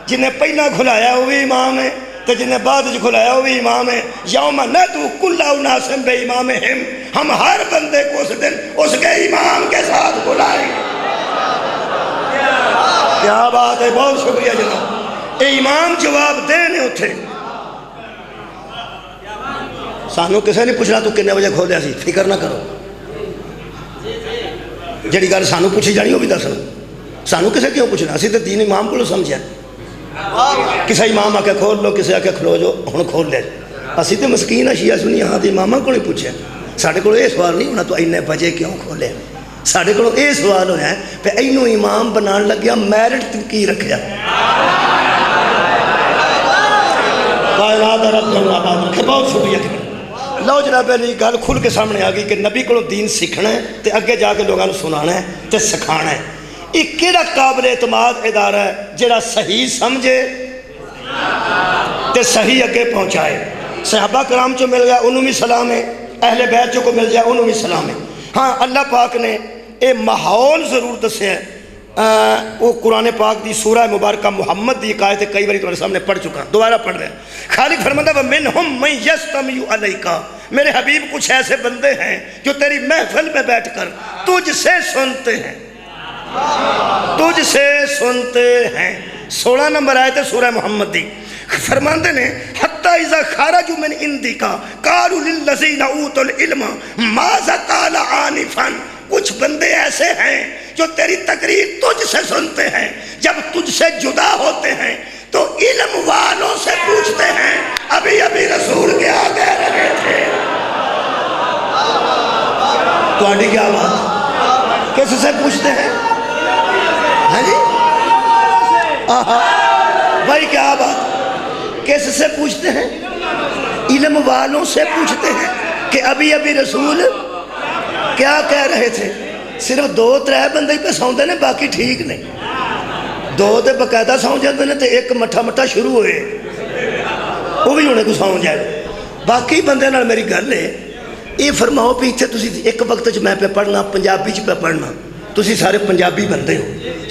جنہیں پہلا کھلایا وہ بھی امام ہے, تے جنہیں بعد کھلایا وہ بھی امام ہے. یوم ندعو کل اناس بامامہم, ہم ہر بندے کو اس دن اس کے امام کے ساتھ بلائیں گے. کیا بات ہے, بہت شکریہ جناب. اے امام جواب دینے اتھے. سانو کسے نہیں پوچھنا تو کنے بجے کھولیا سی, فکر نہ کرو. جڑی گل سانو پوچھی جانی وہ بھی دسنا. سانو کسے کیوں پوچھنا, اسی تو دین امام کو سمجھا. کسے امام آ کے کھول لو, کسے آ کے کھلو جو, ہن کھول لے. اسی تو مسکین ہے شیعہ سنی, ہاں تو امامہ کو نہیں پوچھا. ساڈے کو یہ سوال نہیں ہونا تو اینے بجے کیوں کھولے. ساڈے کو یہ سوال ہویا ہے پہ اینو امام بنان لگیا میرٹ کی رکھیا. بہت شکریہ. لو جناب علی گل کھل کے سامنے آ گئی کہ نبی کو دین سیکھنا ہے تے اگے جا کے لوگوں سنانا ہے تے سکھانا ہے. یہ کیڑا قابل اعتماد ادارہ ہے جڑا صحیح سمجھے تے صحیح اگے پہنچائے. صحابہ کرام چو مل گیا انہوں بھی سلام ہے, اہل بیت چو کو مل جائے انہوں بھی سلام ہے. ہاں اللہ پاک نے یہ ماحول ضرور دسیا ہے. وہ قرآن پاک دی سورہ مبارکہ محمد دی آیت کئی باری تمہارے سامنے پڑھ چکا, دوبارہ پڑھ رہے ہیں. خالق فرماتا ہے وَمِنْهُمْ مَنْ يَسْتَمِعُ عَلَيْكَ, میرے حبیب کچھ ایسے بندے ہیں جو تیری محفل میں بیٹھ کر تجھ سے سنتے ہیں, تجھ سے سنتے ہیں. 16 نمبر آیت ہے سورہ محمد دی. فرماندے نے حتی اذا خارجوا من عندک قالوا للذین اوتوا العلم ماذا قال آنفا. کچھ بندے ایسے ہیں جو تیری تقریر تجھ سے سنتے ہیں, جب تجھ سے جدا ہوتے ہیں تو علم والوں سے پوچھتے ہیں ابھی ابھی رسول کیا کہہ رہے تھے. تو آڈی کیا بات, کس سے پوچھتے ہیں؟ ہاں جی بھائی کیا بات, کس سے پوچھتے ہیں؟ علم والوں سے پوچھتے ہیں کہ ابھی ابھی رسول کیا کہہ رہے تھے. صرف 2-3 بندے پہ سوندے نے, باقی ٹھیک نہیں. 2 تے باقاعدہ سو جاتے ہیں تے ایک مٹھا مٹھا شروع ہوئے, وہ بھی ہونے کو سو جائے. باقی بندے نال میری گل ہے, یہ فرماؤ بھی اتنے تسی ایک وقت میں پہ پڑھنا پنجابی پہ پڑھنا, تسی سارے پنجابی بندے ہو,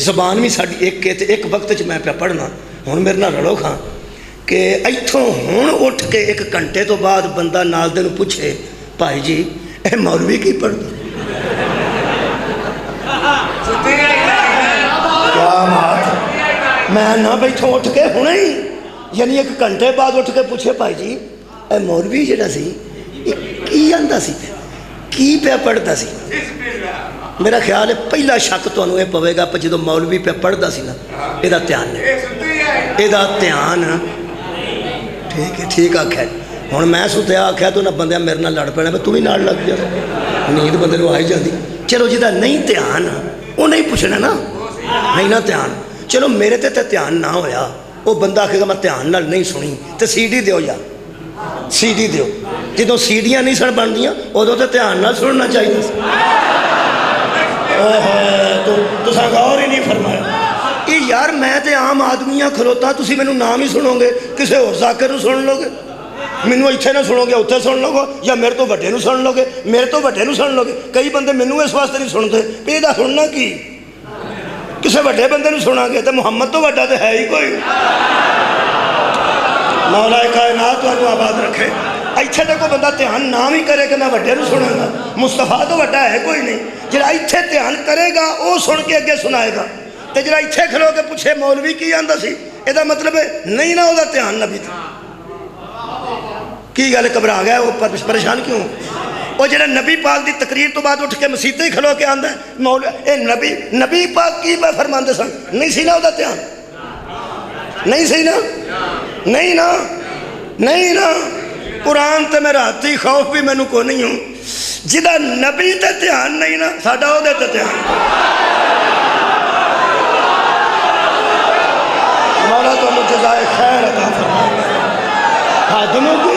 زبان بھی ساری ایک ہے, ایک وقت میں پہ پڑھنا. ہوں میرے نال رڑو کھاں کہ ایتھوں ہوں اٹھ کے 1 گھنٹے تو بعد بندہ نال دے نوں پوچھے بھائی جی اے مولوی کی پڑھتا. کیا بات, میں نہ بیٹھوں اٹھ کے ہونے ہی, یعنی 1 گھنٹے بعد اٹھ کے پوچھے بھائی جی ਇਹ ਮੌਲਵੀ ਜਿਹੜਾ ਸੀ ਇਹ ਕੀ ਆਂਦਾ ਸੀ, ਕੀ ਪਿਆ ਪੜ੍ਹਦਾ ਸੀ। ਮੇਰਾ ਖਿਆਲ ਹੈ ਪਹਿਲਾ ਸ਼ੱਕ ਤੁਹਾਨੂੰ ਇਹ ਪਵੇਗਾ ਪਰ ਜਦੋਂ ਮੌਲਵੀ ਪਿਆ ਪੜ੍ਹਦਾ ਸੀ ਨਾ ਇਹਦਾ ਧਿਆਨ ਨਹੀਂ, ਇਹਦਾ ਧਿਆਨ ਠੀਕ ਹੈ, ਠੀਕ ਆਖਿਆ। ਹੁਣ ਮੈਂ ਸੁਤਿਆ ਆਖਿਆ ਤਾਂ ਉਹਨਾਂ ਬੰਦਿਆਂ ਮੇਰੇ ਨਾਲ ਲੜ ਪੈਣਾ, ਤੂੰ ਵੀ ਨਾਲ ਲੱਗ ਜਾ, ਨੀਂਦ ਬੰਦੇ ਨੂੰ ਆ ਹੀ ਜਾਂਦੀ। ਚਲੋ ਜਿਹਦਾ ਨਹੀਂ ਧਿਆਨ ਉਹ ਨਹੀਂ ਪੁੱਛਣਾ ਨਾ, ਨਹੀਂ ਨਾ ਧਿਆਨ। ਚਲੋ ਮੇਰੇ ਤੇ ਧਿਆਨ ਨਾ ਹੋਇਆ, ਉਹ ਬੰਦਾ ਆਖੇਗਾ ਮੈਂ ਧਿਆਨ ਨਾਲ ਨਹੀਂ ਸੁਣੀ, ਤੇ CD ਦਿਓ ਯਾਰ, CD ਦਿਓ। ਜਦੋਂ ਸੀਡੀਆਂ ਨਹੀਂ ਸਣ ਬਣਦੀਆਂ ਉਦੋਂ ਤਾਂ ਧਿਆਨ ਨਾਲ ਸੁਣਨਾ ਚਾਹੀਦਾ ਸੀ। ਤੁਸੀਂ ਗੌਰ ਹੀ ਨਹੀਂ ਫਰਮਾਇਆ। ਇਹ ਯਾਰ ਮੈਂ ਤੇ ਆਮ ਆਦਮੀ ਆ ਖਲੋਤਾ, ਤੁਸੀਂ ਮੈਨੂੰ ਨਾਮ ਹੀ ਸੁਣੋਗੇ, ਕਿਸੇ ਹੋਰ ਜ਼ਾਕਰ ਨੂੰ ਸੁਣ ਲੋਗੇ, ਮੈਨੂੰ ਇੱਥੇ ਨਾ ਸੁਣੋਗੇ ਉੱਥੇ ਸੁਣ ਲਓਗੇ, ਜਾਂ ਮੇਰੇ ਤੋਂ ਵੱਡੇ ਨੂੰ ਸੁਣ ਲੋਗੇ, ਮੇਰੇ ਤੋਂ ਵੱਡੇ ਨੂੰ ਸੁਣ ਲੋਗੇ। ਕਈ ਬੰਦੇ ਮੈਨੂੰ ਇਸ ਵਾਸਤੇ ਨਹੀਂ ਸੁਣਦੇ ਵੀ ਇਹਦਾ ਸੁਣਨਾ ਕੀ, ਕਿਸੇ ਵੱਡੇ ਬੰਦੇ ਨੂੰ ਸੁਣਾਂਗੇ ਤਾਂ ਮੁਹੰਮਦ ਤੋਂ ਵੱਡਾ ਤਾਂ ਹੈ ਹੀ ਕੋਈ। ਮੌਲਾ ਕਾਇਨਾਤ ਤੁਹਾਨੂੰ ਆਬਾਦ ਰੱਖੇ। ਇੱਥੇ ਤਾਂ ਕੋਈ ਬੰਦਾ ਧਿਆਨ ਨਾ ਵੀ ਕਰੇ ਕਿ ਮੈਂ ਵੱਡੇ ਨੂੰ ਸੁਣਾਂਗਾ, ਮੁਸਤਫਾ ਤੋਂ ਵੱਡਾ ਹੈ ਕੋਈ ਨਹੀਂ। ਜਿਹੜਾ ਇੱਥੇ ਧਿਆਨ ਕਰੇਗਾ ਉਹ ਸੁਣ ਕੇ ਅੱਗੇ ਸੁਣਾਏਗਾ, ਤੇ ਜਿਹੜਾ ਇੱਥੇ ਖਲੋ ਕੇ ਪੁੱਛੇ ਮੌਲਵੀ ਕੀ ਆਂਦਾ ਸੀ, ਇਹਦਾ ਮਤਲਬ ਨਹੀਂ ਨਾ ਉਹਦਾ ਧਿਆਨ ਨਬੀ ਤੇ। ਕੀ ਗੱਲ ਘਬਰਾ ਗਿਆ ਉਹ, ਪਰੇਸ਼ਾਨ ਕਿਉਂ? ਉਹ ਜਿਹੜਾ ਨਬੀ ਪਾਕ ਦੀ ਤਕਰੀਰ ਤੋਂ ਬਾਅਦ ਉੱਠ ਕੇ ਮਸੀਤੇ ਹੀ ਖਲੋ ਕੇ ਆਂਦਾ ਮੌਲ ਇਹ ਨਬੀ ਪਾਕ ਕੀ ਫਰਮਾਉਂਦੇ ਸਨ, ਨਹੀਂ ਸੀ ਨਾ ਉਹਦਾ ਧਿਆਨ, ਨਹੀਂ ਸੀ ਨਾ, ਨਹੀਂ ਨਾ, ਨਹੀਂ ਨਾ। ਕੁਰਾਨ ਤੇ ਮੇਰਾ ਹੱਥੀ ਖੌਫ ਵੀ ਮੈਨੂੰ ਕੋ ਨਹੀਂ ਹੂੰ, ਜਿਹਦਾ ਨਬੀ ਤੇ ਧਿਆਨ ਨਹੀਂ ਨਾ ਸਾਡਾ ਉਹਦੇ ਤੇ ਧਿਆਨ। ਮੌਲਾ ਤੁਹਾਨੂੰ ਜਜ਼ਾਏ ਖੈਰ ਅਤਾ ਫਰਮਾਏ। ਹੱਦ ਮੁੱਕੀ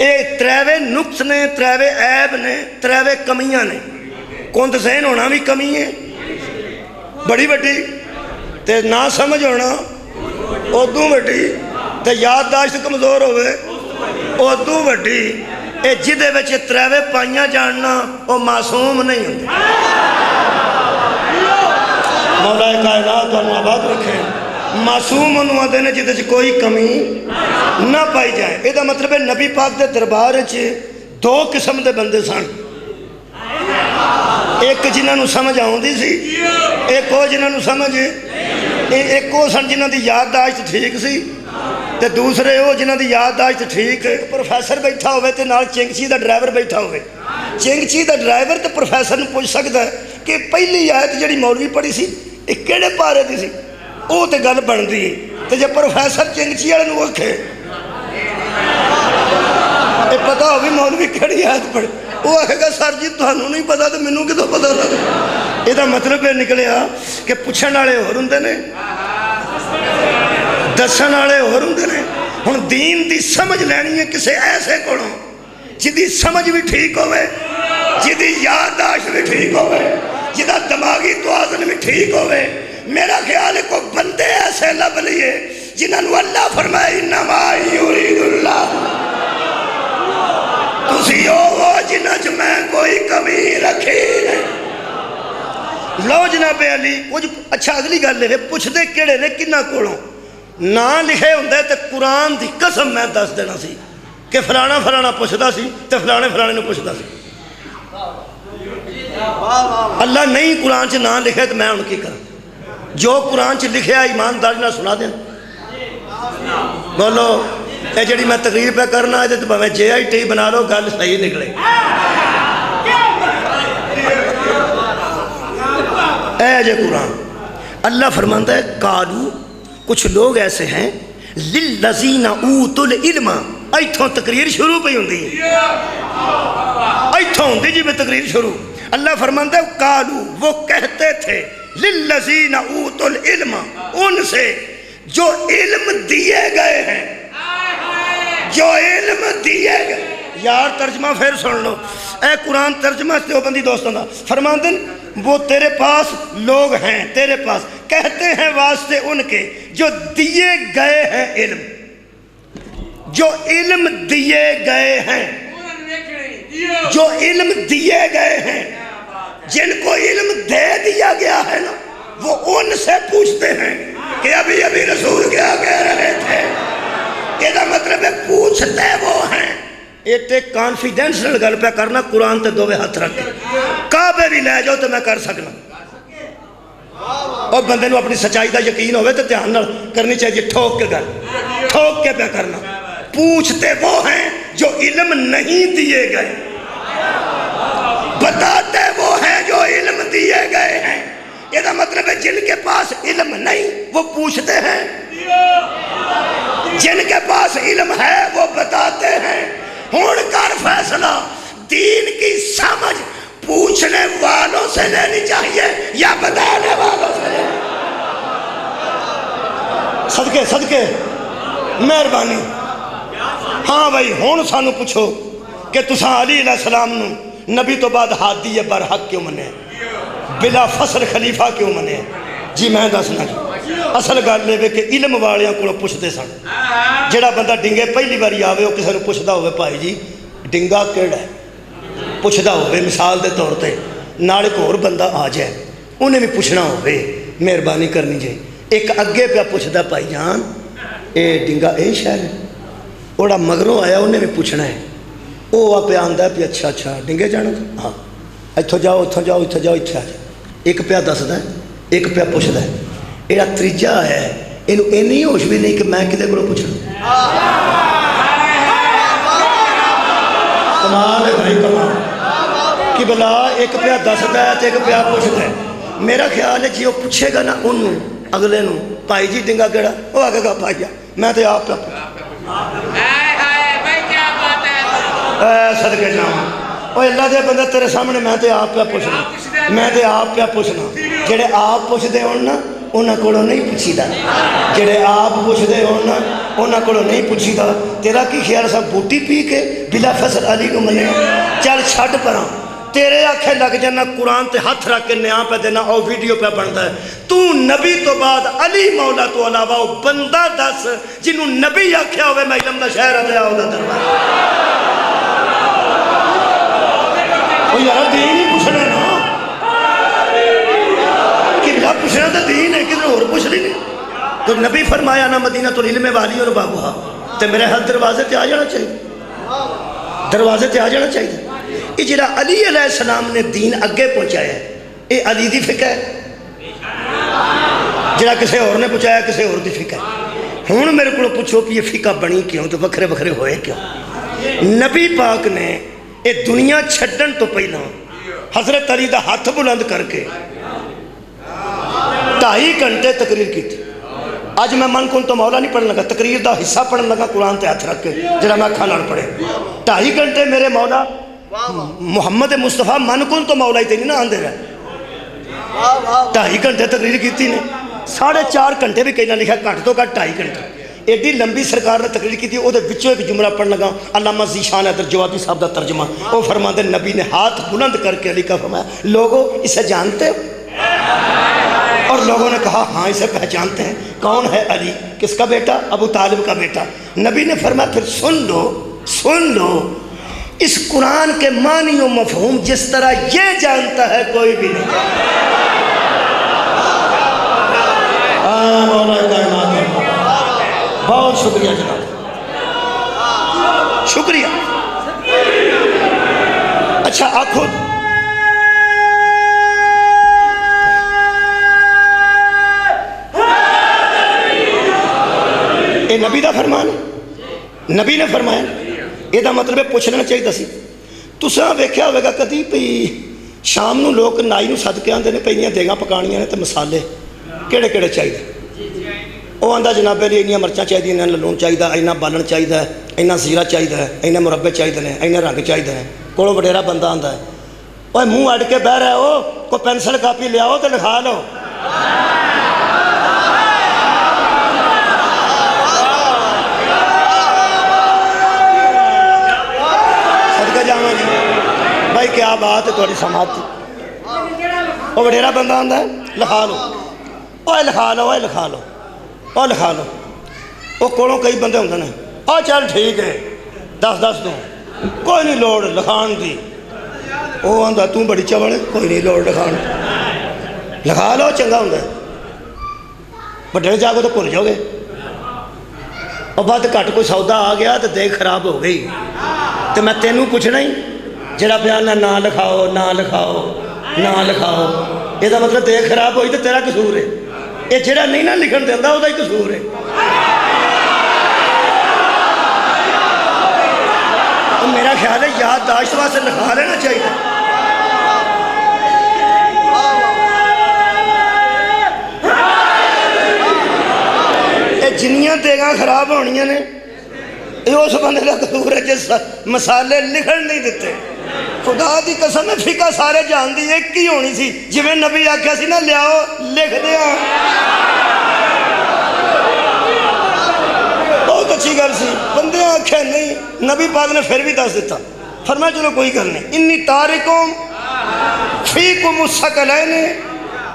یہ تریوے نقص نے، تریوے عیب نے، تریوے کمیاں نے۔ کند ذہن ہونا بھی کمی ہے بڑی بڑی، تے نہ سمجھ ہونا ادوں وڈی، تے یادداشت کمزور ہوئے ادوں وڈی۔ اے جدے وچ تریوے پائیاں جاننا وہ معصوم نہیں ہوندے۔ مولا کائنات انہوں آباد رکھے۔ معصوم انہوں آدھے نے جدے سے کوئی کمی نہ پائی جائے۔ یہ دا مطلب ہے نبی پاک دے دربار دو قسم دے بندے سن، ایک جنہاں نو سمجھ آؤندی سی، ایک وہ جنہاں نو سمجھ، ایک وہ سن جنہاں دی یادداشت ٹھیک سی، تے دوسرے وہ جنہاں دی یادداشت ٹھیک۔ پروفیسر بیٹھا ہوئے تے نال چنگچی دا ڈرائیور بیٹھا ہوئے، چنگچی دا ڈرائیور تے پروفیسر نو پوچھ سکتا ہے کہ پہلی آیت جڑی مولوی پڑھی سی یہ کیڑے پارے دی سی، وہ تے گل بنتی ہے۔ تے جے پروفیسر چنگچی والے نو آکھے یہ پتہ ہو بھی مولوی کیڑی آیت پڑھی، وہ آکھے گا سر جی تھانوں نہیں پتا تو مینوں کتوں پتا لگا۔ یہ مطلب یہ نکلیا کہ پوچھن والے ہور ہوندے نے، دسن والے ہور ہوندے نے۔ ہن دین دی سمجھ لینی ہے کسے ایسے کولوں جدی سمجھ بھی ٹھیک ہوئے، جدی یادداشت بھی ٹھیک ہوئے، جدا دماغی توازن بھی ٹھیک ہوئے۔ میرا خیال ہے کو بندے ایسے لب لیے جنہاں نو اللہ فرمائے انما یرید اللہ، تسی ہو جنہاں چ میں کوئی کمی رکھی نہیں۔ لو جناب علی کچھ اچھا اگلی گل ہے پوچھ دے کیڑے نے کنہ کولوں نہ لکھے ہوندے تے قرآن دی قسم میں دس دینا سی کہ فلانا فلانا پوچھدا سی تے فلانے فلانے نے پوچھدا سی۔ اللہ نہیں قرآن چ نہ لکھے تو میں ان کی کروں، جو قرآن چ لکھیا ایمانداری نہ سنا دیں۔ بولو اے جڑی میں تقریر پہ کرنا ہے تو میں جے آئی ٹی بنا لو گل صحیح نکلے۔ اے جے قرآن اللہ فرماتا ہے قالو کچھ لوگ ایسے ہیں للذین اوتوا العلم، ایتھوں تقریر شروع پہ ہوندی ہے، ایتھوں ہوندی جی میں تقریر شروع۔ اللہ فرماتا ہے قالو وہ کہتے تھے للذین اوتوا العلم، ان سے جو علم دیے گئے ہیں، جو علم دیے گئے۔ یار ترجمہ پھر سن لو، اے قرآن ترجمہ دیوبندی دوستوں دا فرماتے ہیں وہ تیرے پاس لوگ ہیں، تیرے پاس کہتے ہیں واسطے ان کے جو دیے گئے ہیں علم، جو علم دیے گئے ہیں، جو علم دیے گئے ہیں، جن کو علم دے دیا گیا ہے نا وہ ان سے پوچھتے ہیں کہ ابھی ابھی رسول کیا کہہ رہے تھے۔ یہ مطلب ہے پوچھتے وہ ہیں۔ یہ تے کانفیڈنشل گل پہ کرنا قرآن تے دوے ہاتھ رکھ کے کعبے بھی لے جاؤ تو میں کر سکنا، اور بندے نو اپنی سچائی دا یقین ہوئے تو دھیان نال کرنی چاہیے، ٹھوک کے گل ٹھوک کے پہ کرنا۔ پوچھتے وہ ہیں جو علم نہیں دیے گئے، بتاتے وہ ہیں جو علم دیے گئے ہیں۔ یہ مطلب ہے جن کے پاس علم نہیں وہ پوچھتے ہیں، جن کے پاس علم ہے وہ بتاتے ہیں۔ ہون کر فیصلہ دین کی سمجھ پوچھنے والوں سے لینی چاہیے یا بتانے والوں سے لینی؟ صدقے صدقے مہربانی۔ ہاں بھائی ہون سانو پوچھو کہ تساں علی علیہ السلام نو نبی تو بعد ہادی برحق کیوں منے، بلا فصل خلیفہ کیوں منے؟ جی میں دسنا جی اصل گل یہ کہ علم والیاں کو پوچھتے سن۔ جڑا بندہ ڈنگے پہلی باری آوے وہ کسی نے پوچھتا ہوئے بھائی جی ڈنگا کیڑا ہے، پوچھتا ہوئے مثال دے طور تے نال ایک اور بندہ آ جائے انہیں بھی پوچھنا ہوئے، مہربانی کرنی جائے۔ ایک اگے پہ پوچھتا بھائی جان اے ڈنگا اے شہر ہے، اوڑا مگروں آیا انہیں بھی پوچھنا ہے، وہ پہ آندا ہے پہ اچھا اچھا ڈنگے جانا تھا، ہاں اتھو جاؤ اتھو جاؤ اتھو جاؤ اتھے آ جاؤ۔ ایک پہ دسدا ہے ایک پہ پوچھتا ہے، یہ تیجا ہے یہ نہیں ہوش بھی نہیں کہ میں کدے کو پوچھنا۔ کمال ہے بھائی کمال کہ بلا ایک پہ دسدا ہے تو ایک پہ پوچھتا ہے۔ میرا خیال ہے جی وہ پوچھے گا نا انہوں اگلے نو بھائی جی ڈنگا کیڑا، وہ آگے گا بھائی میں تو آپ پہ صدقے جاؤں، وہ اللہ دے بندہ تیرے سامنے میں تو آپ پہ پوچھنا، میں تو آپ پہ پوچھنا۔ جڑے آپ پوچھتے ہون نا انہاں کولوں نہیں پوچھیدا، جڑے آپ پوچھتے ہون نا انہوں کو نہیں پوچھی دا تیرا کی خیال صاحب بوٹی پی کے بلا فصل علی کو منے چل چھٹ پرا تیرے آنکھیں لگ جانا قرآن تے ہاتھ رکھ کے نیاں پہ دینا اور ویڈیو پہ بنتا ہے تو نبی تو بعد علی مولا تو علاوہ وہ بندہ دس جنہوں نبی آکھیا ہوئے میں علم دا شہر دے آؤ دا دربار وہ یار دین ہی پوچھنا نا قبلہ پوچھنا تو دین ہے کدھر اور پوچھ نہیں تو نبی فرمایا نا مدینہ تو علم والی اور بابوہا تو میرے حل دروازے تے آ جانا چاہیے دروازے تے آ جانا چاہیے یہ جڑا علی علیہ السلام نے دین اگے پہنچایا ہے یہ علی دی فقہ ہے جڑا کسے اور نے پہنچایا کسے اور دی فقہ ہے ہون میرے کو پوچھو کہ یہ فقہ بنی کیوں تو بکھرے بکھرے ہوئے کیوں نبی پاک نے یہ دنیا چھڑن تو پہلا حضرت علی دا ہاتھ بلند کر کے 2.5 گھنٹے تقریر کی تھی آج میں من کن تو مولا نہیں پڑھنے لگا تقریر دا حصہ پڑھنے لگا قرآن تے ہاتھ رکھ کے جڑا میں کھانا پڑھے 2.5 گھنٹے میرے مولا محمد مصطفیٰ من کن تو مولا ہی تے نہیں نہ آندے رہے 2.5 گھنٹے تقریر کی تھی نے 4.5 گھنٹے بھی کہنا لکھا کٹ تو کٹ 2.5 گھنٹے ایڈی لمبی سرکار نے تقریر کی تھی وہ بچوں ایک جملہ پڑھ لگا علامہ ذیشان حیدر جوادی صاحب دا ترجمہ وہ فرماتے نبی نے ہاتھ بلند کر کے علی کا فرمایا لوگوں اسے جانتے ہو اور لوگوں نے کہا ہاں اسے پہچانتے ہیں کون ہے علی کس کا بیٹا ابو طالب کا بیٹا نبی نے فرمایا پھر سن لو اس قرآن کے معنی و مفہوم جس طرح یہ جانتا ہے کوئی بھی نہیں بہت شکریہ جناب شکریہ اچھا آنکھوں یہ نبی دا فرمان ہے نبی نے فرمایا یہ دا مطلب ہے پوچھنا چاہیے سی تساں ویکھیا ہوئے گا کدی پئی شام نو لوگ نائی نو سد کے آندے نے پئیاں دیگاں پکانیاں نے تے مسالے کیڑے کیڑے چاہیے وہ آندا جناب علی اینیاں مرچاں چاہیے انہاں لون چاہیے اینا بالن چاہیے اینا زیرہ چاہیے اینا مربے چاہیے نے اینا رنگ چاہیے کولوں وڈیرا بندہ آندا ہے اوے منہ اڑ کے بہ رہے ہو کوئی پینسل کاپی لیاؤ تے لکھا لو بھائی کیا بات ہے تھوڑی سماعت تھی وہ وڈیرا بندہ آندا ہے لکھا لو اوے لکھا لو اوے لکھا لو او لکھا لو وہ کولوں کئی بندے ہوندے نے او چل ٹھیک ہے 10 دوں کوئی نہیں لوڑ لکھان دی وہ آندا تو بڑی چوڑ کوئی نہیں لوڑ لکھان لکھا لو چنگا ہوندا ہے وڈیرے جاگو تو بھول جاؤ گے اور بعد گھٹ کوئی سودا آ گیا تو دیکھ خراب ہو گئی تو میں تینوں پوچھنا ہی جڑا بیان نہ لکھاؤ نہ لکھاؤ نہ لکھاؤ یہ مطلب دیکھ خراب ہوئی تو تیرا قصور ہے یہ جڑا نہیں نہ لکھن دینا وہ ہی قصور ہے میرا خیال ہے یادداشت واسطے لکھا لینا چاہیے یہ جنیاں دیگاں خراب ہونیاں نے یہ اس بندے کا قصور ہے جس مسالے لکھن نہیں دیتے خدا دی قسم میں فقہ سارے جان دی ایک کی ہونی سی جی میں نبی آکھیا سی نہ لیاؤ لکھ دیا بہت اچھی گل سی بندے آکھیا نہیں نبی پاک نے پھر بھی دس دیتا فرمایا چلو کوئی گل نہیں انی تارکم فیکم الثقلین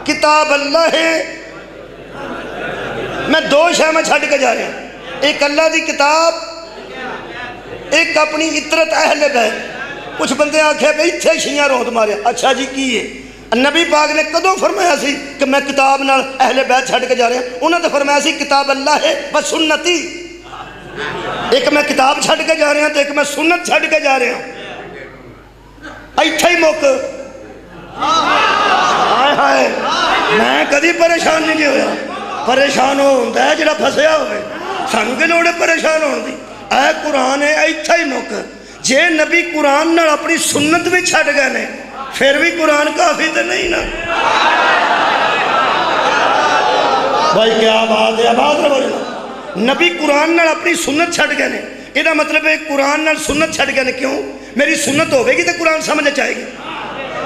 کتاب اللہ ہے میں 2 شے میں چھڈ کے جا رہا ہوں ایک اللہ دی کتاب ایک اپنی عطرت اہل بیت کچھ بندے آکھے بھئی اتھے شیعہ روت مارے اچھا جی کی ہے نبی پاک نے کدوں فرمایا سی کہ میں کتاب نال اہل بیت چھڈ کے جا رہا ہوں انہوں نے فرمایا سی کتاب اللہ ہے بس سنتی ایک میں کتاب چھڈ کے جا رہا ہوں تو ایک میں سنت چھڈ کے جا رہا ہوں ایتھے ہی موک ہائے میں کدی پریشان نہیں جی ہویا پریشان ہوتا ہے جڑا پھسیا ہوئے سانو کے لوڑے پریشان ہونے دی اے قرآن ہے ایتھے ہی موک جے نبی قرآن نال اپنی سنت بھی چھڈ گئے نے پھر بھی قرآن کافی تو نہیں نا بھائی کیا بات ہے آباد رہو نبی قرآن نال اپنی سنت چھڈ گئے نے یہ مطلب ہے قرآن نال سنت چھڈ گئے نے کیوں میری سنت ہوئے گی تو قرآن سمجھ جائے گی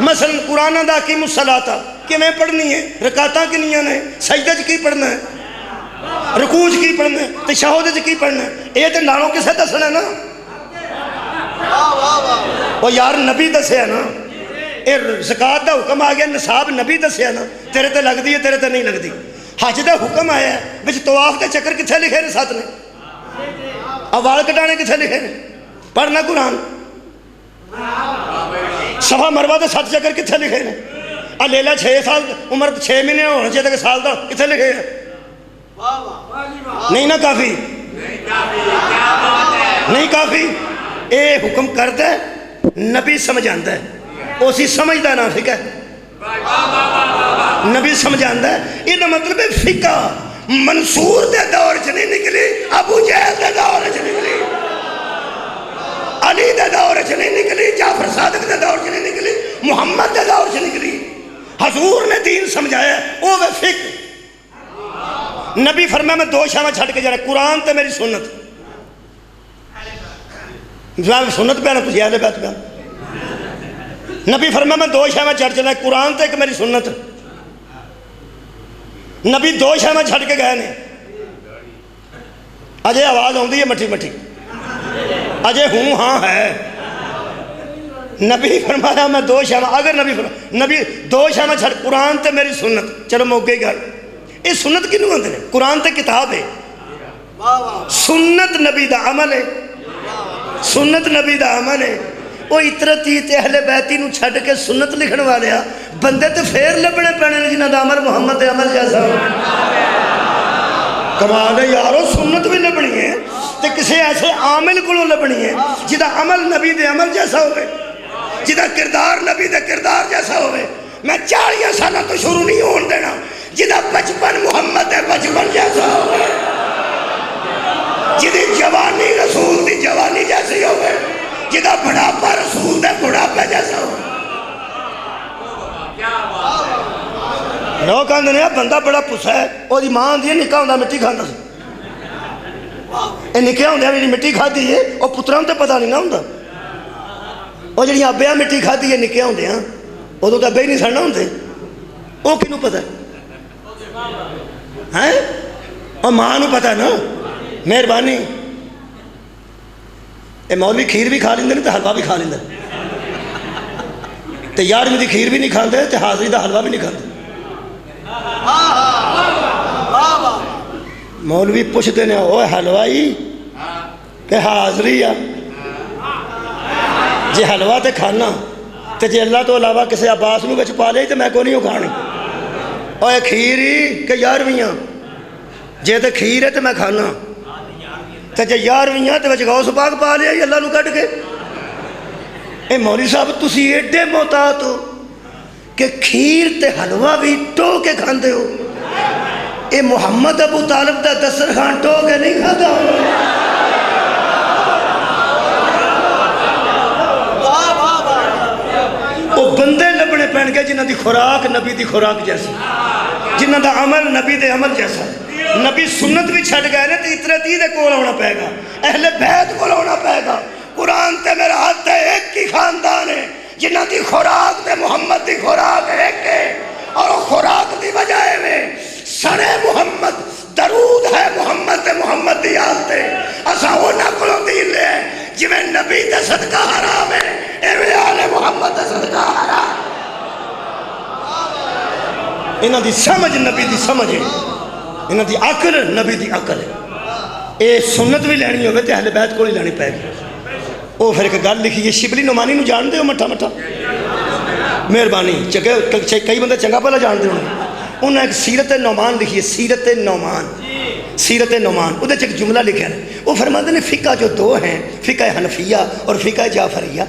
مثلا قرآن دا اقیموا الصلاۃ کیویں پڑھنی ہے رکعتاں کنیاں نے سجدہ کی پڑھنا ہے رکوع کی پڑھنا تشہد کی پڑھنا یہ تو نالوں کسے دسنا نا وہ یار نبی دسیا نا یہ زکات دا حکم آ گیا نصاب نبی دسیا نا تیرے تے لگ دی ہے تیرے تے نہیں لگ دی حج دا حکم آیا ہے بچ طواف دے چکر کتھے لکھے نے ساتھ نے وال کٹانے کتھے لکھے نے پڑھنا قرآن صفا مروہ دے 7 چکر کتھے لکھے نے لیلہ 6 سال عمر 6 مہینے ہونا چاہیے کہ سال دا کتھے لکھے ہیں نہیں نا کافی نہیں کافی اے حکم کرتا ہے نبی سمجھ آندا ہے اسی سمجھدا نا فقہ نبی سمجھ آندا ہے یہ مطلب ہے فقہ منصور دے دور چ نہیں نکلی ابو جہل دے دور چ نکلی علی دے دور چ نہیں نکلی جعفر صادق دے دور چ نہیں نکلی محمد دے دور چ نکلی حضور نے دین سمجھایا وہ فقہ نبی فرمایا میں 2 شامہ چھڑ کے جانا قرآن تے میری سنت سنت پہ نا تجھے اہل بیت پہ نبی فرمایا میں 2 شامہ چھڑ چلا قرآن تے ایک میری سنت نبی 2 شامہ چھڑ کے گئے نے اجے آواز ہوندی ہے مٹھی مٹھی اجے ہوں ہاں ہے نبی فرمایا میں 2 شامہ اگر نبی 2 شامہ چھڑ قرآن تے میری سنت چلو موقع ہی گل یہ سنت کنوں آندے ہیں قرآن تے کتاب ہے سنت نبی دا عمل ہے سنت نبی دا عمل ہے وہ اطرتی تے اہل بیتی نو چھڑ کے سنت لکھن والے بندے تے پھر لبنے پینے جنہ دا عمل محمد دے عمل جیسا ہو کمال ہے یارو سنت بھی لبنی ہے تے کسے ایسے عامل کو لبنی ہے جدہ عمل نبی دے عمل جیسا ہوئے جدہ کردار نبی دے کردار جیسا ہوئے میں 40 سالہ تو شروع نہیں ہون دینا جدہ بچپن محمد دے بچپن جیسا ہوئے جدہ جوانی رسول دی جوانی جیسی ہوئے جدہ بڑھاپا رسول دے بڑھاپا جیسا ہوئے لوگ کہندے نے بندہ بڑا پسا ہے اور دی ماں دی نکاح ہوندہ مٹی کھاندہ سے یہ نکاح ہوندہ میری مٹی کھا دی ہے اور پتران تے پتہ نہیں نہ ہوندہ اور جڑی ابیاں مٹی کھا دی ہے نکاح ہوندے ہیں وہ تو ابے ہی نہیں سڑنا ہوندے وہ کنوں پتہ ہے اور ماں نو پتہ نا مہربانی اے مولوی کھیر بھی کھا لیندے تے حلوہ بھی کھا لیندے تے 11ویں دی کھیر بھی نہیں کھاندے تے حاضری دا حلوہ بھی نہیں کھاندے مولوی پوچھتے نے اوہ حلوائی کہ حاضری ہے جے حلوہ تے کھانا تے جے اللہ تو علاوہ کسے عباس نو بچ پا لے تے میں کو نہیں ہو کھانی اوہ کھیری کہ 11ویں جے تے کھیر ہے تے میں کھانا تے جے 11ویں تے بچ غوث پاک پا لیا اللہ نو کٹ کے اے مولوی صاحب تسی ایڈے محتاط ہو کہ کھیر تے حلوہ بھی ٹو کے کھاندے ہو اے محمد ابو طالب دا دسترخوان ٹو کے نہیں کھاتا وہ بندے لبنے پہن گئے جنہ دی خوراک نبی دی خوراک جیسی جنہ دا عمل نبی دے عمل جیسا نبی سنت بھی چھڑ گئے تے اطرتی دے کول ہونا پائے گا اہل بیت کول ہونا پائے گا قرآن تے میرا ہاتھ ہے ایک کی خاندان ہے جنہ دی خوراک تے محمد دی خوراک ایک ہے اور خوراک دی بجائے میں سنے محمد درود ہے محمد تے محمد دی آلتے اسا ہونا کلوں دین لے جی میں نبی تے صدقہ حرام ہے ایوے آل محمد تے صدقہ حرام انہاں دی سمجھ نبی دی سمجھ ہے انہاں دی عقل نبی دی عقل ہے اے سنت بھی لینی ہوگی تے اہل بیت کو نہیں لینی پائے گی وہ پھر ایک گل لکھی ہے شبلی نعمانی نو جان دے ہو مٹھا مٹھا مہربانی کئی بندے چنگا پہلا جان دے ہونے انہوں نے ایک سیرت نعمان لکھی ہے سیرت نعمان وہ ایک جملہ لکھا ہے وہ فرماتے ہیں فقہ جو 2 ہیں فقہ حنفیہ اور فقہ جعفریہ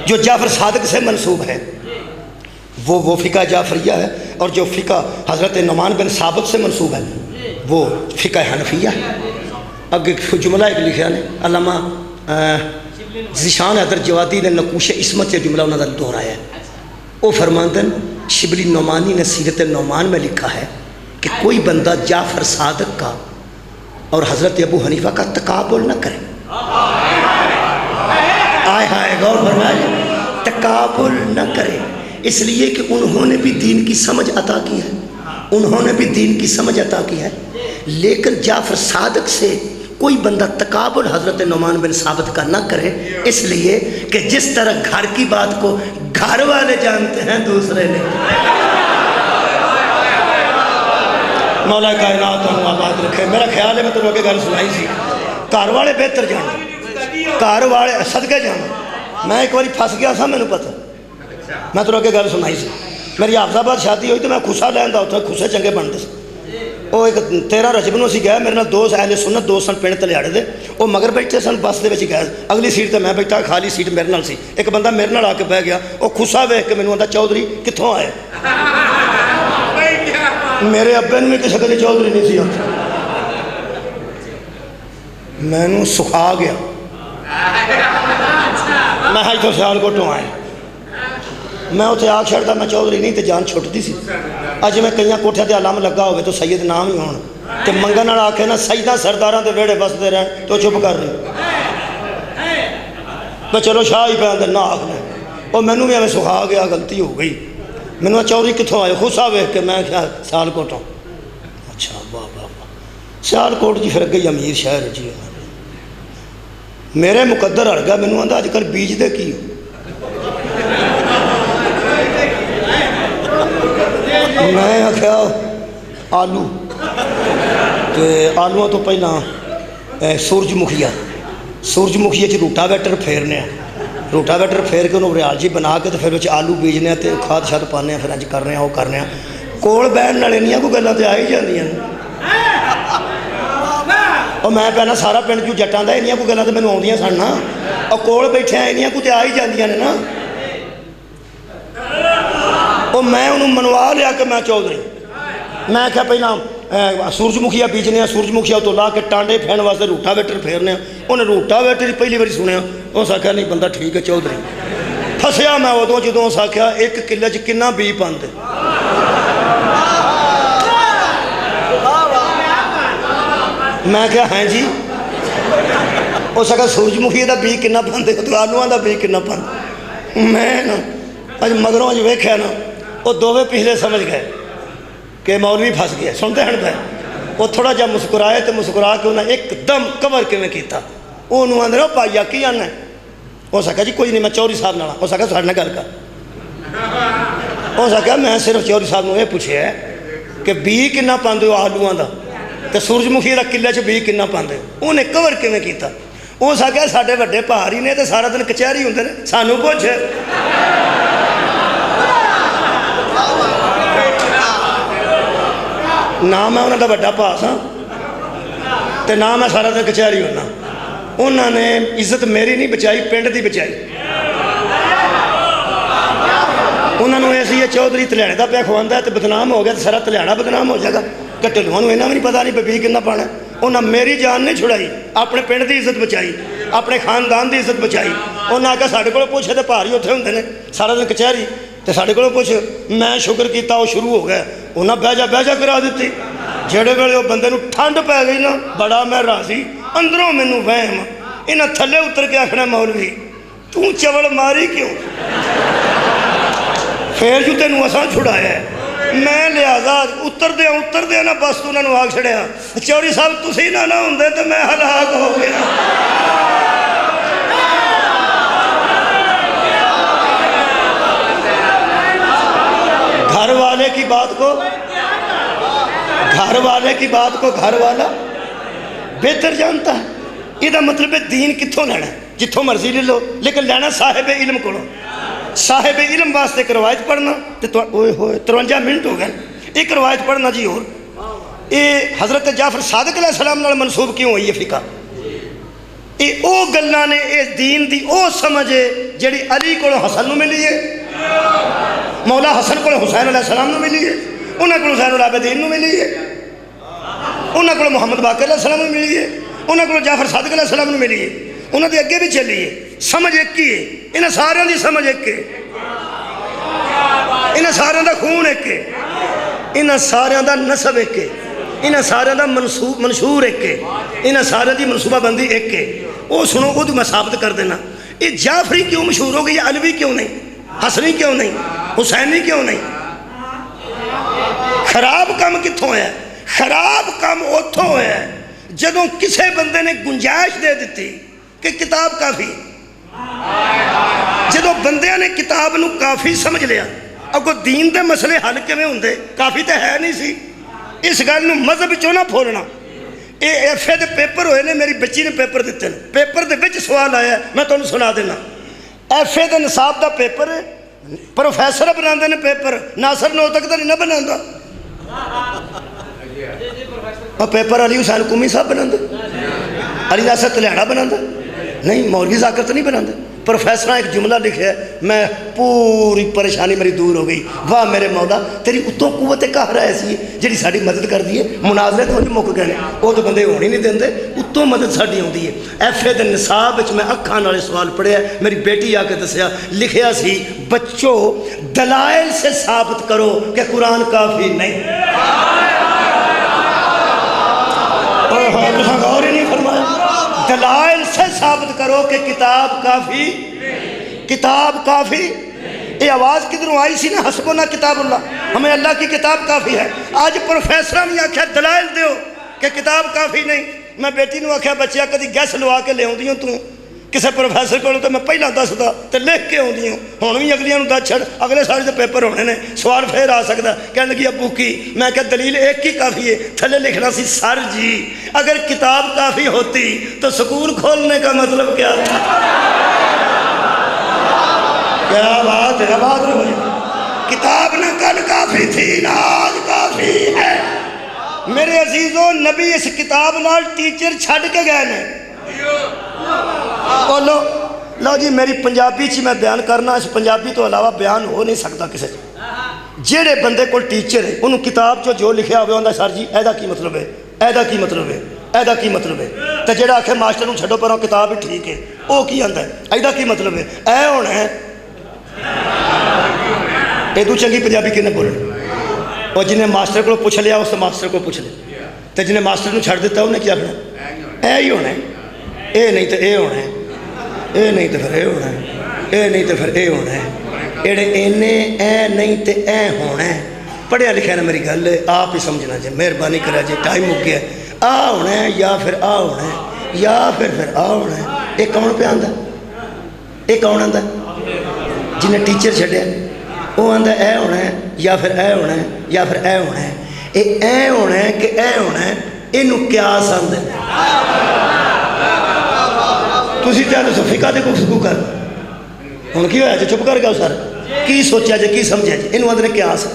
جو جعفر صادق سے منسوب ہے وہ فقہ جعفریہ ہے اور جو فقہ حضرت نعمان بن ثابت سے منسوب ہے وہ فقہ حنفیہ ہے اب ایک جملہ ایک لکھا ہے علامہ ذیشان حیدر جوادی نے نقوش عصمت سے جملہ انہوں نے دہرایا ہے وہ فرماتے ہیں شبلی نعمانی نے سیرت نعمان میں لکھا ہے کہ کوئی بندہ جعفر صادق کا اور حضرت ابو حنیفہ کا تقابل نہ کرے آئے ہائے غور فرمائے تقابل نہ کرے اس لیے کہ انہوں نے بھی دین کی سمجھ عطا کی ہے انہوں نے بھی دین کی سمجھ عطا کی ہے، لیکن جعفر صادق سے کوئی بندہ تقابل حضرت نعمان بن ثابت کا نہ کرے، اس لیے کہ جس طرح گھر کی بات کو گھر والے جانتے ہیں دوسرے نہیں۔ مولا کائنات ہم آباد رکھے۔ میرا خیال ہے میں تو روکے گھر سنائی سی، گھر والے بہتر جانا، گھر والے صدقے جانا۔ میں ایک باری پھنس گیا تھا، میں نے پتہ، میں تو روکے گھر سنائی سی، میری حافظ آباد شادی ہوئی تو میں خوشا لینا اتنے خوشے چنگے بنتے سے۔ وہ ایک 13 رجب نو اسی گئے، میرے نال دوست اہل سنت دوست سن پنڈ تلیاڑے دے، وہ مگر بیٹھے سن بس دے وچ گئے، اگلی سیٹ تے میں بیٹھا، خالی سیٹ میرے نال سی، ایک بندہ میرے نال آ کے بہ گیا، وہ خوشا ویکھ کے مینوں آندا چودھری کتھوں آئے؟ میرے ابے نے بھی کسی کدی چودھری نہیں سی آتا، مینوں سکھا گیا، میں اتوں سیالکوٹوں آئے، میں اتنے آ چھڑتا میں چودھری نہیں تو جان چھٹتی سی۔ اج میں کئی کوٹھے تے علم لگا ہوئے تو سید نام ہی ہون تے منگن والا آکھے نا سیداں سرداراں دے ویڑے بسدے رہن تو چپ کر رہی، میں چلو شاہ ہی پہ نہ آکھنا، وہ مینوں بھی ہمیں سکھا گیا، غلطی ہو گئی۔ مینوں چودھری کتھوں آئے؟ خوشا ویکھ کے میں کیا سیالکوٹوں۔ اچھا واہ واہ واہ، سیالکوٹ جی پھر گئی امیر شہر جی، میرے مقدر ہڑ گیا، مینوں آندا اج کل بیج دے کی؟ میں آخیا آلو، تے آلووں تو پہلا سورج مکھیے چ روٹا ویٹر پھیرنے، روٹا ویٹر پھیر کے انہوں ریال جی بنا کے تو پھر آلو بیجنے تے کھاد شاد پانے، پھر اج کرنے وہ کرنے، کول بہن والے نہیں کوئی گلاں تے آ ہی جاندیاں، اور میں پہنا سارا پنڈ جو جٹاں دا انہیاں کوئی گلاں تے مینوں آؤندیاں سن نا، اور کول بیٹھے انہیاں کو تے آ ہی جاندیاں نے نا، اور میں انہوں منوا لیا کہ میں چودھری، میں کہا پہلا سورج مکھیا بیجنے، سورج مکھیا تو لا کے ٹانڈے پھین واسطے روٹا ویٹر پھیرنے، انہیں روٹا ویٹر پہلی باری سنیا، اس آخیا نہیں بندہ ٹھیک ہے چودھری، پھسیا میں ادوں جدوں اس آخیا ایک کلے چ کنا بی پاندے، میں کہا ہیں جی، اس آخیا سورج مکھیا دا بی کنا پاندے تو آلوਆਂ دا بی کنا پاندے، میں نا اج مگروں جو ویکھیا نا وہ دوویں پچھلے سمجھ گئے کہ مولوی پھنس گیا، سنتے ہیں پہ وہ تھوڑا جا مسکرائے تو مسکرا کے انہیں ایک دم کور کیویں کیتا، انہوں آندے رہو پائیا کی آنا ہے، ہو سکا جی کوئی نہیں میں چوری صاحب نال، ہو سکا ساڈے نال گل کر، ہو سکا میں صرف چوری صاحب نے یہ پوچھا ہے کہ بی کنا پاندے ہو آلوਆਂ دا تے سورج مکھی دا کلے چ بی کنا پاندے، انہیں کور کیویں کیتا، ہو سکا ساڈے وڈے پہاڑی نے تے سارا دن کچہری ہوندے نے، سانوں پوچھ نہ میں انہوں دا بڑا پاس ہاں تے نہ میں سارا دن کچہری ہونا، انہوں نے عزت میری نہیں بچائی پنڈ دی بچائی، انہوں نے ایسی یہ چودھری تلیاڑے دا پہ کھواندا ہے تے بدنام ہو گیا تے سارا تلیاڑا بدنام ہو جائے گا، کٹلوਆਂ ਨੂੰ ਇਹਨਾਂ ਵੀ ਨਹੀਂ ਪਤਾ ਨਹੀਂ ਬੀ ਕਿੰਨਾ ਪਾਣਾ، ਉਹਨਾਂ ਮੇਰੀ ਜਾਨ ਨਹੀਂ ਛੁਡਾਈ، ਆਪਣੇ ਪਿੰਡ ਦੀ ਇੱਜ਼ਤ ਬਚਾਈ، ਆਪਣੇ ਖਾਨਦਾਨ ਦੀ ਇੱਜ਼ਤ ਬਚਾਈ, ਉਹਨਾਂ ਆਖਿਆ ਸਾਡੇ ਕੋਲ ਪੁੱਛੇ ਤੇ ਭਾਰੀ ਉੱਥੇ ਹੁੰਦੇ ਨੇ ਸਾਰਾ ਦਿਨ ਕਚਹਿਰੀ ਤੇ ਸਾਡੇ ਕੋਲੋਂ ਪੁੱਛ, ਮੈਂ ਸ਼ੁਕਰ ਕੀਤਾ ਉਹ ਸ਼ੁਰੂ ਹੋ ਗਿਆ, ਉਹਨਾਂ ਬਹਿ ਜਾ ਕਰਾ ਦਿੱਤੀ, ਜਿਹੜੇ ਵੇਲੇ ਉਹ ਬੰਦੇ ਨੂੰ ਠੰਡ ਪੈ ਗਈ ਨਾ ਬੜਾ ਮੈਂ ਰਾਜ਼ੀ, ਅੰਦਰੋਂ ਮੈਨੂੰ ਵਹਿਮ, ਇਹਨਾਂ ਥੱਲੇ ਉਤਰ ਕੇ ਆਖਣਾ ਮੌਲਵੀ ਤੂੰ ਚਵਲ ਮਾਰੀ ਕਿਉਂ, ਫੇਰ ਜੂ ਤੈਨੂੰ ਅਸਾਂ ਛੁਡਾਇਆ, ਮੈਂ ਲਿਆਜ਼ਾ ਉਤਰਦੇ ਨਾ ਬਸ ਤੂੰ ਉਹਨਾਂ ਨੂੰ ਆਖ ਛੜਿਆ ਚੌੜੀ ਸਾਹਿਬ ਤੁਸੀਂ ਨਾ ਹੁੰਦੇ ਤੇ ਮੈਂ ਹਲਾਕ ਹੋ ਗਿਆ। گھر والے کی بات کو گھر والا بہتر جانتا ہے، یہ مطلب ہے دین کتوں لینا جتوں مرضی لے لو، لیکن لینا صاحب علم کو، صاحب علم واسطے ایک روایت پڑھنا، 53 منٹ ہو گئے، ایک روایت پڑھنا جی، اور یہ حضرت جعفر صادق علیہ السلام نال منسوب کیوں ہوئی ہے فقہ، یہ او گلاں نے اس دین دی او سمجھ ہے جڑی علی کو حسن نو ملی ہے، مولا حسن کو حسین علیہ السلام نو ملی ہے، انہوں کو حسین العابدین نو ملی ہے، انہوں کو محمد باقر علیہ السلام نو ملی ہے، انہوں کو جعفر صادق علیہ السلام نو ملی ہے، انہوں دے اگے بھی چلی ہے، سمجھ ایک ہی ہے، انہاں سارے دی سمجھ ایک ہے، انہاں سارے دا خون ایک ہے، انہاں سارے دا نسب ایک ہے، انہاں سارے دا منشور ایک ہے، انہاں سارے دی منصوبہ بندی ایک ہے، وہ سنو خود میں ثابت کر دینا، یہ جعفری کیوں مشہور ہو گئی، علوی کیوں نہیں، حسنی کیوں نہیں، حسینی کیوں نہیں، خراب کام کتوں ہے؟ خراب کام اتوں ہوا جدوں کسے بندے نے گنجائش دے دیتی کہ کتاب کافی، جدوں بندیاں نے کتاب نو کافی سمجھ لیا، اگو دین دے مسئلے حل کیویں ہوندے؟ کافی تے ہے نہیں سی۔ اس گل نو مذہب چوں نہ پھولنا۔ A F A they paper ہوئے نے، میری بچی نے پیپر دیتے ہیں، پیپر دے وچ سوال آیا ہے، میں تانوں سنا دینا۔ ایف اے دے نصاب دا پیپر ہے، پروفیسر بناندے نے پیپر، ناصر نو تک نہیں نہ بناندا، اور پیپر علی حسین قمی صاحب بناندے، علی ناصر تلیاڑا بناندے نہیں، مولوی ذاکر نہیں بناندے۔ پروفیسر ایک جملہ لکھا ہے، میں پوری پریشانی میری دور ہو گئی، واہ میرے مولا تیری اتوں قوت قہر ایسی ہے جی ساری مدد کر دی ہے۔ مناظرے تو نہیں مک گئے، وہ تو بندے ہونی نہیں دیں، اتوں مدد ساری آتی ہے۔ ایف اے دے نصاب میں اکھاں والے سوال پڑھیا، میری بیٹی آ کے دسیا، لکھیا سی بچوں دلائل سے ثابت کرو کہ قرآن کافی نہیں۔ غور ہی نہیں فرمایا، دلائل سے ثابت کرو کہ کتاب کافی، کتاب کافی۔ یہ آواز کدھروں آئی سی نا، حسبنا کتاب اللہ، ہمیں اللہ کی کتاب کافی ہے۔ آج پروفیسر نے آکھیا دلائل دیو کہ کتاب کافی نہیں۔ میں بیٹی نو آکھیا بچیا کدی گیس لوا کے لے آؤندی ہوں تو کسے پروفیسر کو تو میں پہلا دسدا تے لکھ کے آؤندی ہوں، ہن بھی اگلیاں نو دس چھڑ، اگلے سال دے پیپر ہونے نے، سوال پھر آ سکدا۔ کہنے لگی ابو کی؟ میں کہ دلیل ایک ہی کافی ہے، تھلے لکھنا سی سر جی۔ اگر کتاب کافی ہوتی تو سکول کھولنے کا مطلب کیا تھا؟ کیا بات ہے، بات رہو جی۔ کتاب نہ کل کافی تھی نہ آج کافی ہے۔ میرے عزیزوں، نبی اس کتاب نال ٹیچر چھڑ کے گئے نے۔ بولو لو جی، میری پنجابی چی میں بیان کرنا، اس پنجابی تو علاوہ بیان ہو نہیں سکتا کسی جیڑے بندے کو ٹیچر ہے انہوں کتاب جو لکھیا ہوئے ہوندہ سر جی ایدہ کی مطلب ہے، ایدہ کی مطلب ہے، ایدہ کی مطلب ہے، تو جیڑا آکھے ماسٹر نوں چھڑو پر کتاب ہی ٹھیک ہے، او کی آندہ ہے ایدہ کی مطلب ہے، اے ہونا ہے۔ ایدو چنگی پنجابی کنے بولنے، اور جنہیں ماسٹر کو پوچھ لیا اس سے ماسٹر کو پوچھ لیا، تو جنہیں ماسٹر نوں چھڑ دیتا انہیں کیا کرنا؟ اے ہی ہونا ہے، اے نہیں تو اے ہونا ہے، اے نہیں تو پھر اے ہونا ہے، اے نہیں تو پھر اے ہونا ہے، ایڑے اینے اے نہیں تو اے ہونا ہے۔ پڑھیا لکھا نا میری گل آپ ہی سمجھنا جی، مہربانی کرا جی، ٹائم ہو گیا ہے۔ آ ہونا ہے یا پھر آ ہونا ہے یا پھر آ ہونا ہے۔ ایک کون پہ آندہ؟ ایک کون آندہ؟ جنہیں ٹیچر چھڑیا وہ آندہ اے ہونا ہے یا پھر اے ہونا ہے یا پھر اے ہونا ہے۔ اے ہونا ہے کہ اے ہونا ہے، انہوں کیا سمجھ ہے؟ تسی چاہتے سو فقہ دے گفتگو کر، ہن کی ہویا جی چپ کر گیا سر، کی سوچیا جی کی سمجھیا جی؟ انہوں آندے نے قیاس،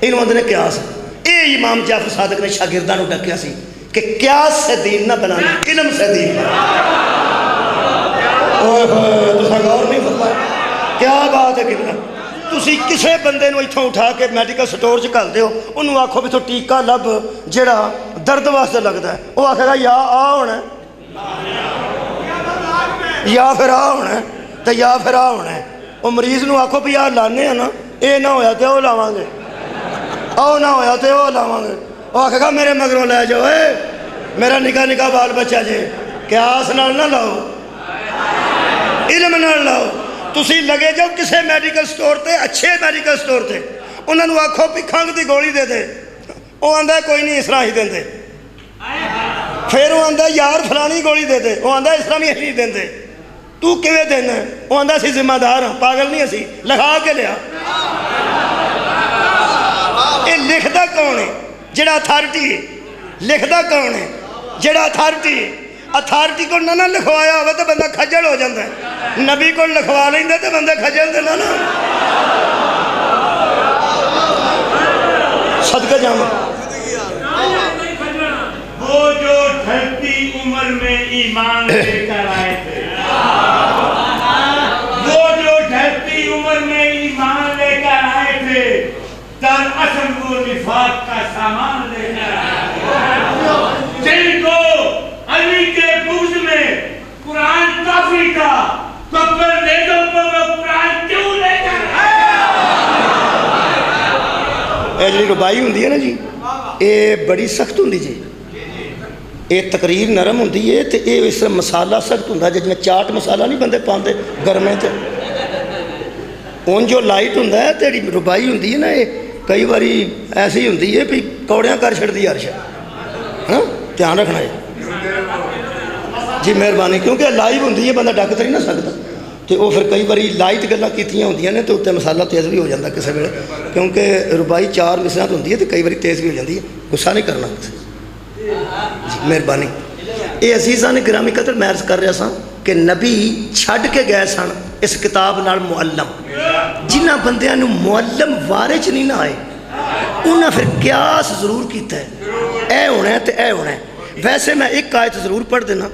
انہوں آندے نے قیاس۔ اے امام جعفر صادق نے شاگرداں نوں ڈکیا سی کہ قیاس سے دین نہ بنانا، علم سے دین بنانا۔ اوہ تساں غور نہیں فرمایا، کیا بات ہے کتنا۔ تسی کسے بندے نوں ایتھوں اٹھا کے میڈیکل سٹور چ گھل دیو، انہوں آکھو بھی تو ٹیکا لب جڑا درد واسطے لگدا ہے، وہ آکھے گا یا آ ہونا ہے یا پھر آ ہونا ہے تو یا پھر آ ہونا ہے۔ وہ مریض نوں آکھو بھی آ لانے ہیں نا، اے نہ ہویا تے او لاواں گے، او نہ ہویا تے او لاواں گے۔ وہ آکھے گا میرے مگروں لے جاؤ، اے میرا نکا نکا بال بچہ جے، قیاس نال نہ لاؤ، علم نال لاؤ۔ تسی لگے جاؤ کسے میڈیکل سٹور تے، اچھے میڈیکل سٹور تے، انہوں نے آکھو بھی کھنگ دی گولی دے دے، وہ آندہ ہے کوئی نہیں اس طرح ہی دیں دے۔ پھر وہ آندہ ہے یار فلانی گولی دے دے، وہ آندہ ہے اس طرح ہی دیں دے۔ تو کیویں دینا ہے؟ وہ آندہ سی ذمہ دار ہاں، پاگل نہیں اسی، لکھا کے لیا۔ یہ لکھدا کون ہے؟ جڑا اتھارٹی ہے۔ لکھدا کون ہے؟ جڑا اتھارٹی ہے۔ اتھارٹی کو نہ لکھوایا ہوگا تو بندہ کھجل ہو جاتا ہے، نبی کو لکھوا لیں دے تو بندہ کھجل دے نا۔ صدقہ جاما وہ جو ڈھلتی عمر میں ایمان لے کر آئے تھے، وہ جو ڈھلتی عمر میں ایمان لے کر آئے تھے، در اصل وہ نفاق کا سامان لے کر آئے تھے، جن کو علی کے بغض میں قرآن کافی تھا، تو پھر نیزوں پر وہ قرآن کیوں لے کر آئے؟ اے جی ربائی ہوندی ہے نا جی، اے بڑی سخت ہوندی جی، اے تقریر نرم ہوندی ہے تے اے اس مسالہ سخت ہوندا ہے، جس چاٹ مسالہ نہیں بندے پاندے گرمے تے، اون جو لائٹ ہوندا ہے تے ربائی ہوندی ہے نا، کئی باری ایسی ہوتی ہے بھی کوڑیاں کر چڑھتی عرش ہاں دھیان رکھنا ہے جی مہربانی کیونکہ لائیو ہوتی ہے بندہ ڈک تو نہیں نہ سکتا تو وہ پھر کئی باری لائٹ گلاں کیتیاں ہوندیاں نے تو اتنے مسالہ تیز بھی ہو جاتا کسی ویلے کیونکہ ربائی 4 مسرات ہوتی ہے تو کئی باری تیز بھی ہو جاتی ہے غصہ نہیں کرنا جی مہربانی یہ عزیزاں نے گرامی قدر میں عرض کر رہا سا کہ نبی چھڈ کے گئے سن اس کتاب نال معلم جنہ بندیاں نو معلم وارے چ نہیں نہ آئے انہاں پھر قیاس ضرور کیتا ہے اے ہونا ہے تے اے ہونا ہے ویسے میں ایک آیت ضرور پڑھ دینا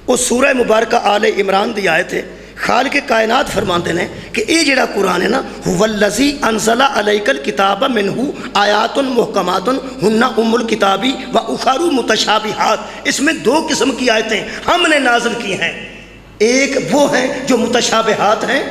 وہ سورہ مبارکہ آل عمران دی آیت ہے خالق کائنات فرماتے ہیں کہ یہ جڑا قرآن ہے نا والذی انزل علیک الکتاب منہ آیات محکمات ہن ام الکتابی و اخر متشابہات اس میں 2 قسم کی آیتیں ہم نے نازل کی ہیں ایک وہ ہیں جو متشابہات ہیں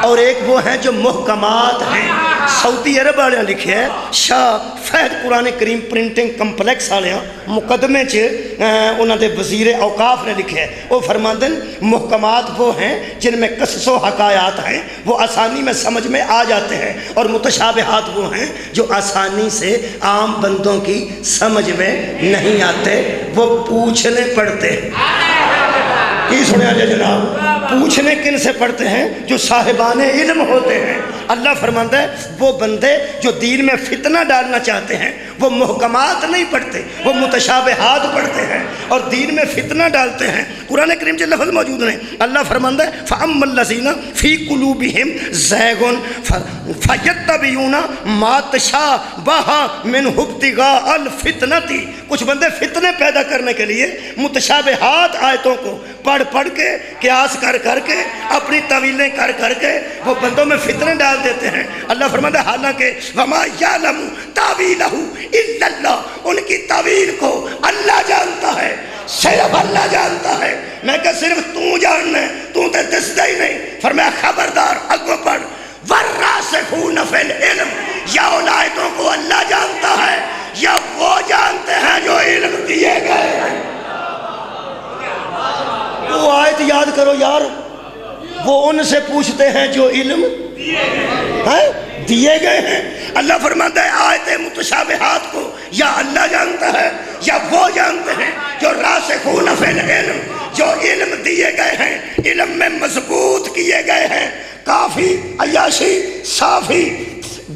اور ایک وہ ہیں جو محکمات ہیں سعودی عرب والے لکھے ہے شاہ فہد قرآن کریم پرنٹنگ کمپلیکس والے مقدمے انہوں نے وزیر اوقاف نے لکھے ہے وہ فرماتے ہیں محکمات وہ ہیں جن میں قصص و حکایات ہیں وہ آسانی میں سمجھ میں آ جاتے ہیں اور متشابہات وہ ہیں جو آسانی سے عام بندوں کی سمجھ میں نہیں آتے وہ پوچھنے پڑتے ہیں کی سنیا جائے جناب پوچھنے کن سے پڑھتے ہیں جو صاحبان علم ہوتے ہیں اللہ فرماتا ہے وہ بندے جو دین میں فتنہ ڈالنا چاہتے ہیں وہ محکمات نہیں پڑھتے وہ متشابہات پڑھتے ہیں اور دین میں فتنہ ڈالتے ہیں قرآن کریم کے لفظ موجود ہیں اللہ فرماتا ہے فَأَمَّا الَّذِينَ فِي قُلُوبِهِمْ زَيْغٌ فَيَتَّبِعُونَ مَا تَشَابَهَ مِنْهُ ابْتِغَاءَ الْفِتْنَةِ کچھ بندے فتنے پیدا کرنے کے لیے متشابہات آیتوں کو پڑھ کے قیاس کر کے اپنی طویلیں کر کے وہ بندوں میں فتنے ڈال دیتے ہیں اللہ فرماتا ہے حالانکہ وَمَا يَعْلَمُ تَعْوِيلَهُ إِلَّا اللَّهُ ان کی تعویل کو اللہ جانتا ہے صرف اللہ جانتا ہے میں کہ صرف تو جاننا ہے تو تے دستا ہی نہیں فرمایا خبردار اگو پڑھ وَالرَّاسِخُونَ فِي الْعِلْمِ یا ان آیتوں کو اللہ جانتا ہے یا وہ جانتے ہیں جو علم دیے گئے ہیں وہ آیت یاد کرو یار وہ ان سے پوچھتے ہیں جو علم دیے گئے ہیں اللہ فرماتا ہے آیت متشابہات کو یا اللہ جانتا ہے یا وہ جانتے ہیں جو راسخون فی العلم جو علم دیے گئے ہیں علم میں مضبوط کیے گئے ہیں کافی عیاشی صافی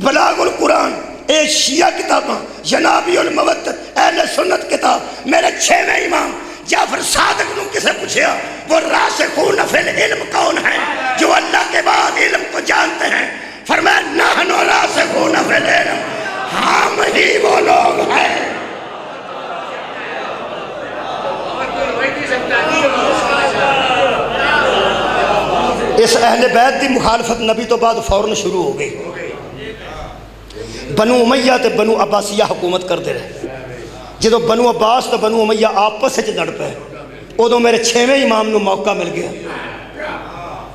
بلاغ القرآن اے شیعہ کتاباں جنابی المودت اہل سنت کتاب میرے 6ویں امام جعفر صادق نے کسے پوچھا وہ راسخون فی العلم کون ہیں جو اللہ کے بعد علم کو جانتے ہیں فرمایا نحن راسخون فی العلم ہم ہی وہ لوگ ہیں اس اہل بیت کی مخالفت نبی تو بعد فوراً شروع ہو گئی بنو امیہ تے بنو عباسیہ حکومت کر دے رہے جدو بنو عباس تو بنو امیہ آپس سے لڑ پے ادو میرے 6ویں امام نو موقع مل گیا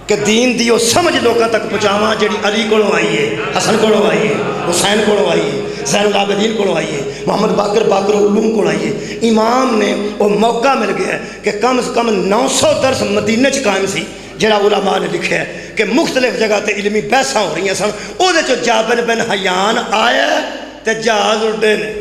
کہ دین دیو سمجھ لوگوں تک پہنچاواں جڑی علی کو آئی ہے حسن کو آئی ہے حسین کو آئی ہے زین العابدین کو آئی ہے محمد باقر العلوم کو آئی ہے امام نے وہ موقع مل گیا کہ کم از کم 900 درس مدینہ چ قائم سی جڑا علماء نے لکھا ہے کہ مختلف جگہ تے علمی بحثاں ہو رہی ہیں سن او دے چو جابر بن حیان آیا تے جہاز اڑے نے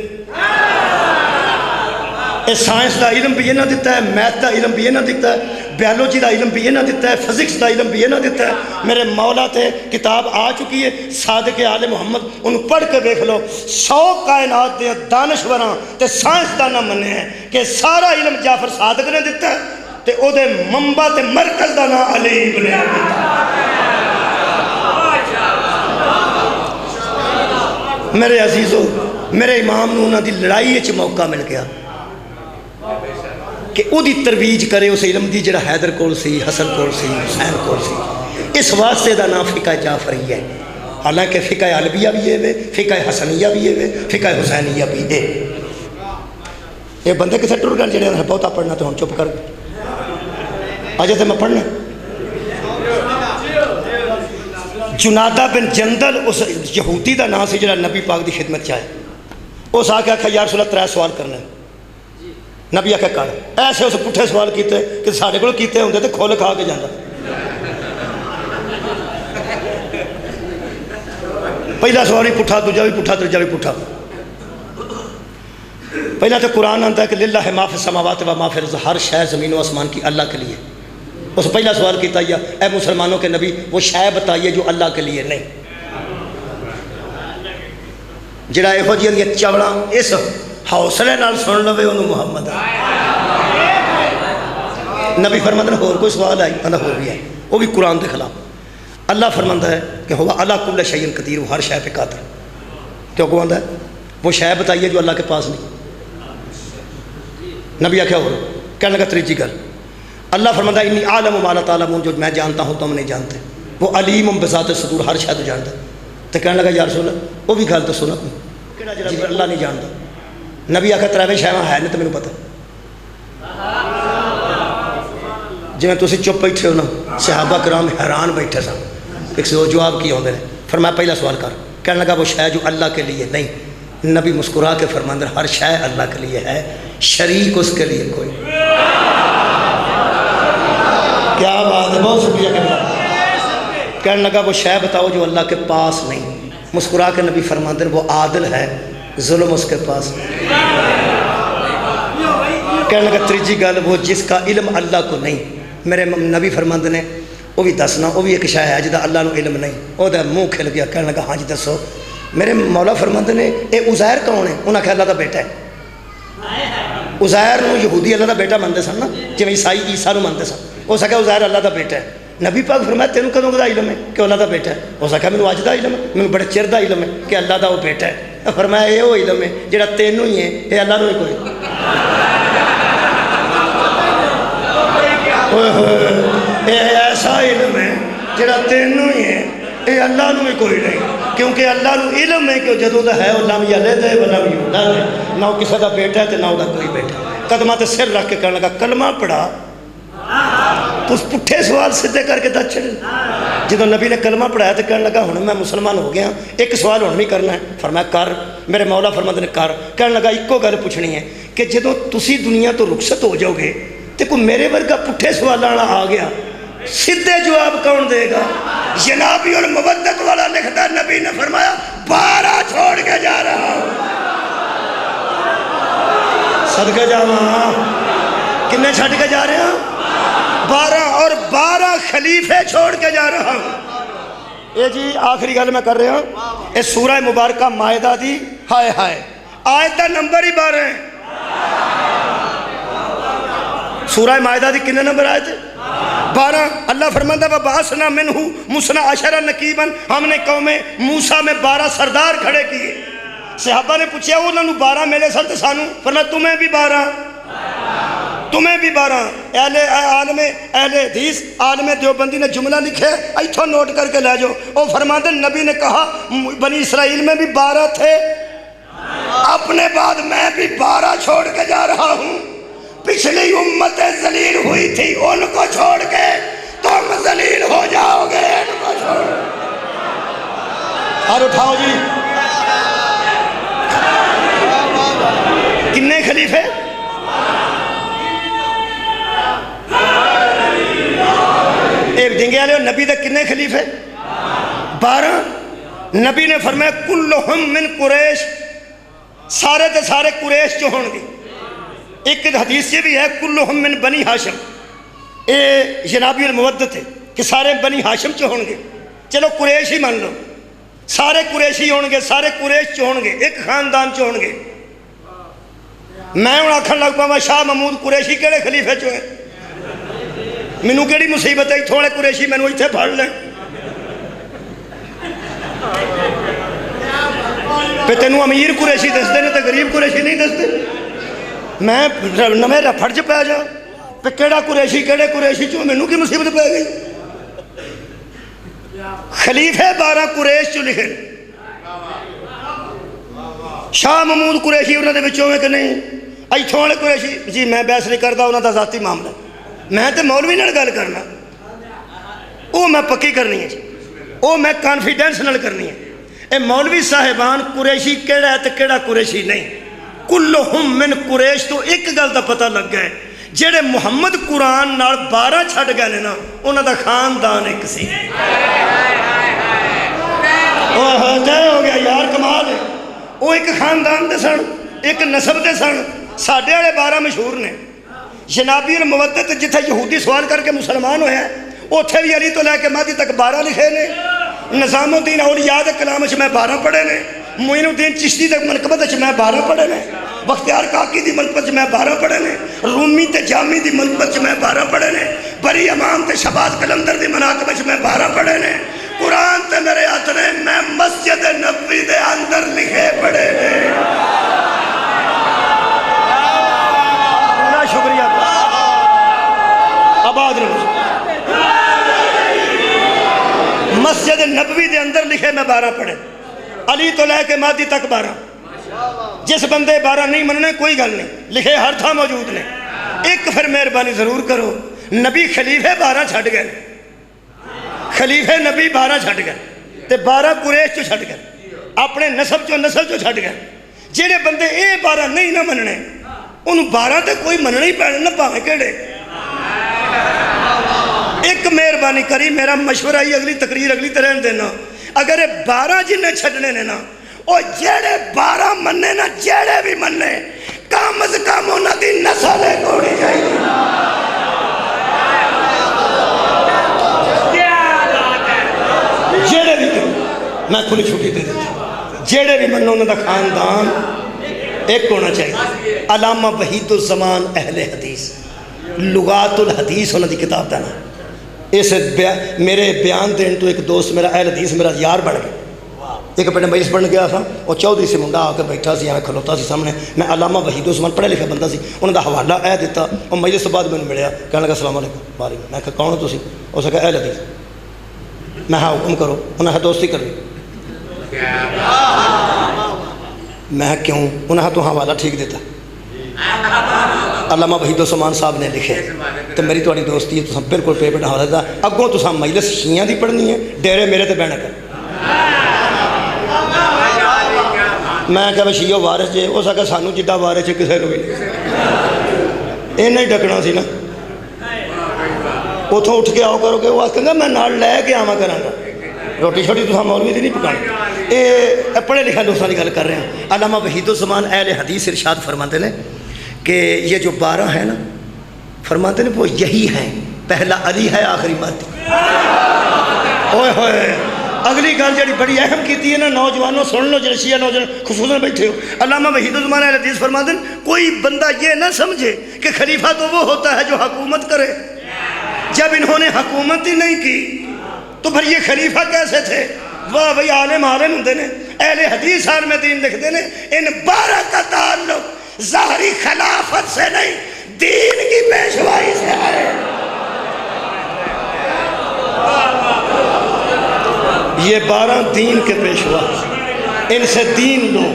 اے سائنس دا علم بھی یہ نہ دیتا ہے میتھ دا علم بھی یہ نہ دیتا ہے بیالوجی دا علم بھی یہ نہ دیتا ہے فزکس دا علم بھی یہ نہ دیتا ہے میرے مولا تے کتاب آ چکی ہے صادق آل محمد ان پڑھ کے دیکھ لو 100 کائنات دے دانشوراں تے سائنس دانا منے ہیں کہ سارا علم جعفر صادق نے دیتا ہے تے او دے منبع تے مرکز دا نام علی ابن ابی طالب میرے عزیزو میرے امام نو انہاں دی لڑائی وچ موقع مل گیا کہ او دی ترویج کرے اس علم دی جڑا حیدر کول سی حسن کول سی حسین کول سی اس واسطے دا نام فقہ جعفریہ ہے حالانکہ فقہ علویہ بھی ہے فقہ حسنیہ بھی ہے فقہ حسینیہ بھی ہے یہ بندے کسے ٹر گئے جڑے بہتا پڑھنا تو ہم چپ کر گئے آجے تھے میں پڑھنا جنادہ بن جندل اس یہودی دا نام سے جڑا نبی پاک دی خدمت چاہے اس آکے آکھا یا رسول اللہ 3 سوال کرنے نبی آکھا کر ایسے اسے پٹھے سوال کیتے کہ ساڑھے کو کیتے ہوندے تھے کھول کھا کے جانا پہلا سوال بھی پٹھا، دوجا بھی پٹھا، تیجا بھی پٹھا۔ پہلا تو قرآن آتا ہے کہ للہ ما فی السماوات و ما فی الارض، ہر شے زمین و آسمان کی اللہ کے لیے۔ اس پہلا سوال کیتا ہے اے مسلمانوں کے نبی وہ شے بتائیے جو اللہ کے لیے نہیں۔ جڑا یہو جہاں چوڑا اس حوصلے نال سن لوے انہوں محمد نبی فرماتا ہے اور کوئی سوال آئی انہوں ہو بھی ہے، وہ بھی قرآن کے خلاف۔ اللہ فرماتا ہے کہ ہوا علی کل شیء قدیر، وہ ہر شے پہ قادر۔ کیوں کو آتا ہے وہ شے بتائیے جو اللہ کے پاس نہیں۔ نبی آخیا اور کہنے لگا تیجی گل، اللہ فرماتا ہے انی عالم ما لا تعلمون، جو میں جانتا ہوں تم نہیں جانتے۔ وہ علیم بذات الصدور، ہر شے تو جانتا ہے۔ تو کہنے لگا یا رسول اللہ وہ بھی گل تو سنت کہڑا جڑا اللہ نہیں جانتا۔ نبی آخر تراوے شاواں ہے نہیں تو مینوں پتہ۔ جویں تسی چپ بیٹھے ہو نا، صحابہ کرام حیران بیٹھے سن، ایک سے وہ جواب کی ہوندے نے۔ فرمایا پہلا سوال کر۔ کہنے لگا وہ شے جو اللہ کے لیے نہیں۔ نبی مسکرا کے فرماندے ہر شے اللہ کے لیے ہے، شریک اس کے لیے کوئی۔ کیا بات ہے، بہت شکریہ کہنے لگا وہ شے بتاؤ جو اللہ کے پاس نہیں۔ مسکرا کے نبی فرماندے وہ عادل ہے، ظلم اس کے پاس۔ کہنے لگا تیجی گل وہ جس کا علم اللہ کو نہیں۔ میرے نبی فرماندے نے وہ بھی دسنا، وہ بھی ایک شے ہے جدا اللہ نو علم نہیں۔ وہ منہ کھل گیا، کہنے لگا ہاں جی دسو۔ میرے مولا فرماندے نے اے عزیر کون ہے؟ انہاں کہا اللہ دا بیٹا ہے۔ عزیر نو یہودی اللہ دا بیٹا مانتے سن نا، جی عیسائی عیسیٰ نو مانتے سن۔ وہ سکا عزیر اللہ دا بیٹا ہے۔ نبی پاک فرمایا تینوں کدوں دا علم ہے کہ اللہ دا بیٹا ہے؟ وہ سکا مینوں اج دا علم ہے، مینوں بڑے چر دا علم ہے کہ اللہ دا وہ بیٹا ہے۔ فرمایا یہ وہ علم ہے جڑا تینوں ہی ہے، یہ اللہ نو ہی کوئی۔ یہ ایسا علم ہے جڑا تینوں ہی ہے، یہ اللہ نو ہی کوئی نہیں، کیونکہ اللہ نو علم ہے کہ جدوں دا ہے وہ لم یلد ہے ولم یولد ہے، نہ وہ کسی دا بیٹا ہے نہ وہ دا کوئی بیٹا۔ قدمہ تے سر رکھ کے کہنے لگا کلمہ پڑھا۔ تو اس پٹھے سوال سدھے کر کے دس چھڑے۔ جدوں نبی نے کلمہ پڑھایا تو کہنے لگا ہن میں مسلمان ہو گیا، ایک سوال ہن بھی کرنا ہے۔ فرمایا کر۔ میرے مولا فرماتے نے کر۔ کہنے لگا ایکو گل پوچھنی ہے کہ جدوں تسی دنیا تو رخصت ہو جاؤ گے تو کوئی میرے ورگا پٹھے سوال والا آ گیا، سیدھے جواب کون دے گا؟ جنابی اور مودت والا لکھتا نبی نے فرمایا 12 چھوڑ کے جا رہا ہوں۔ صدقہ جاواں کنے چھٹ کے جا رہے ہیں؟ 12 اور 12 خلیفے چھوڑ کے جا رہا ہوں۔ یہ جی آخری گل میں کر رہا ہوں، یہ سورہ مبارکہ مائدہ دی ہائے ہائے آیت دا نمبر ہی 12 ہے۔ سورہ مائدہ دی کنے نمبر آئے تھے؟ 12۔ اللہ فرماتا ہے وَبَعَثْنَا مِنْهُ مُثْنَا عَشَرَ نَقِيبًا، ہم نے قوم موسیٰ میں 12 سردار کھڑے کیے۔ صحابہ نے پوچھا انہوں نے 12 میلے سر تے سانو، فرمایا تمہیں بھی 12، تمہیں بھی 12۔ اہل حدیث عالم دیوبندی نے جملہ لکھے ایتھوں نوٹ کر کے لے جاؤ۔ وہ فرماتے ہیں نبی نے کہا بنی اسرائیل میں بھی 12 تھے، اپنے بعد میں بھی 12 چھوڑ کے جا رہا ہوں۔ پچھلی امتیں ذلیل ہوئی تھی، ان کو چھوڑ کے تم ذلیل ہو جاؤ گے، ان کو چھوڑ۔ اور اٹھاؤ جی کنے خلیفے؟ ایک دنگے والے نبی دے کنے خلیفے؟ 12۔ نبی نے فرمایا کلہم من قریش، سارے تے سارے قریش جو ہوں گے۔ ایک حدیث یہ بھی ہے کلہم من بنی ہاشم، اے جنابی المودت ہے کہ سارے بنی ہاشم چ ہوں گے۔ چلو قریش ہی مان لو، سارے قریشی ہوں گے، سارے قریش چ ہوں گے، ایک خاندان چ ہوں گے۔ میں ہوں آکھن لگ پاواں شاہ محمود قریشی کہڑے خلیفے چ ہیں؟ مینوں کہڑی مصیبت ہے تھوڑے قریشی مینوں اتنے پھڑ لیں؟ پہ تینوں امیر قریشی دستے نے تو غریب قریشی نہیں دستے؟ میں نمے رفڑ چ پہ جا پہ کہڑا قریشی کہڑے قریشی چوں مینوں کی مصیبت پہ گئی؟ خلیفے 12 قریش چ لکھے، شاہ محمود قریشی انہوں نے بچوں میں کہ نہیں؟ ایتھوں والے قریشی جی میں بحث نہیں کرتا، انہوں دا ذاتی معاملہ، میں تے مولوی نال گل کرنا، وہ میں پکی کرنی ہے جی، وہ میں کانفیڈنس نال کرنی ہے۔ اے مولوی صاحبان قریشی کیڑا ہے تے کیڑا قریشی نہیں، کلہم من قریش تو ایک گل دا پتہ لگ گئے جڑے محمد قرآن نال 12 چھٹ گئے نا انہاں دا خاندان ایک سی۔ طے ہو گیا یار، کمال ہے۔ وہ ایک خاندان دے سن، ایک نسب دے سن۔ ساڈے والے 12 مشہور نے، جنابی المودت جتھے یہودی سوال کر کے مسلمان ہویا اوتھے بھی علی تو لے کے مہدی تک 12 لکھے نے۔ نظام الدین اولیاء دے کلام میں 12 پڑھے نے، معین الدین چشتی دے منقبت میں 12 پڑھے نے، بختیار کاکی دی منقبت میں 12 پڑھے نے، رومی تے جامی دی منقبت میں 12 پڑھے نے، بری امام تے شہباز قلندر دی مناقب میں 12 پڑھے نے، قرآن تے میرے ہاتھ نے میں مسجد نبوی دے اندر لکھے پڑھے نے۔ بڑا شکریہ آباد رہو۔ مسجد نبوی دے اندر لکھے میں 12 پڑھے، علی تو لے کے مہدی تک 12۔ جس بندے 12 نہیں مننے کوئی گل نہیں، لکھے ہر تھا موجود نے۔ ایک پھر مہربانی ضرور کرو، نبی خلیفے 12 چھٹ گئے، خلیفے نبی 12 چھٹ گئے تے 12 قریش چو چھٹ گئے، اپنے نسب چو چھٹ گئے۔ جہے بندے اے 12 نہیں نہ مننے انہوں 12 تے کوئی مننے ہی پینے نہ پاویں کیڑے۔ ایک مہربانی کری، میرا مشورہ ہی اگلی تقریر اگلی طرح دینا، اگر 12 جنہیں چھڑنے نے نا او جیڑے 12 مننے نا، جیڑے بھی مننے کم از کم انہاں دی نسل کوڑی چاہیے۔ جیڑے بھی میں کھلی چھوٹی دے دیتا، جیڑے بھی مننے انہاں دا خاندان ایک ہونا چاہیے۔ علامہ وحید الزمان اہل حدیث، لغات الحدیث انہاں دی کتاب دا نا۔ اس میرے بیان دین تو ایک دوست میرا اہل حدیث میرا یار بن گیا، ایک پہلے مجلس بن گیا تھا، وہ چودھری سے منڈا آ کے بیٹھا سی، ہمیں کھلوتا سی سامنے، میں علامہ وحید الزمان پڑھے لکھے بندہ سی، انہوں دا حوالہ اے دیتا، اور مجلس تو بعد میں ملیا، کہنے لگا السلام علیکم وعلیکم، میں کہا کون ہو تسی؟ اس نے کہا اہل حدیث، میں ہاں حکم کرو، انہوں نے دوستی کر لی، میں کیوں؟ انہوں نے تو حوالہ ٹھیک دیتا، علامہ وحید الزمان صاحب نے لکھے تو میری تھوڑی دوستی ہے، تو بالکل پے پہ حوالہ دیتا، اگوں تو مجلس شیعہ دی پڑھنی ہے، ڈیرے میرے تے بہنا کر۔ میں کہا بھائی شیعہ وارث جے، اس آگے سانو جدہ وارث ہے کسے کوئی نہیں، یہ نہیں ڈکنا سی نا، اتوں اٹھ کے آؤ کرو گے، وہ کہوں گا میں نال لے کے آواں کراں گا، روٹی چھوٹی تو مولوی دی نہیں پکانی۔ یہ پڑھے لکھے دوستوں کی گل کر رہے ہیں۔ علامہ وحید الزمان اہل حدیث ارشاد فرماتے ہیں کہ یہ جو 12 ہیں نا، فرماتے ہیں وہ یہی ہیں، پہلا علی ہے آخری مہدی۔ اوئے ہوئے اگلی گل جڑی بڑی اہم کیتی ہے نا، نوجوانوں سن لو، جڑے شیعہ نوجوان خصوصاً بیٹھے ہو، علامہ وحید الزمان اہل حدیث فرماتے ہیں کوئی بندہ یہ نہ سمجھے کہ خلیفہ تو وہ ہوتا ہے جو حکومت کرے، جب انہوں نے حکومت ہی نہیں کی تو پھر یہ خلیفہ کیسے تھے؟ واہ بھئی عالم ہوندے نے، اہل حدیث عالم دین لکھتے ہیں ان 12 کا تعلق ظاہری خلافت سے نہیں، دین کی پیشوائی سے ہے۔ یہ 12 دین کے پیشوا، ان سے دین لو،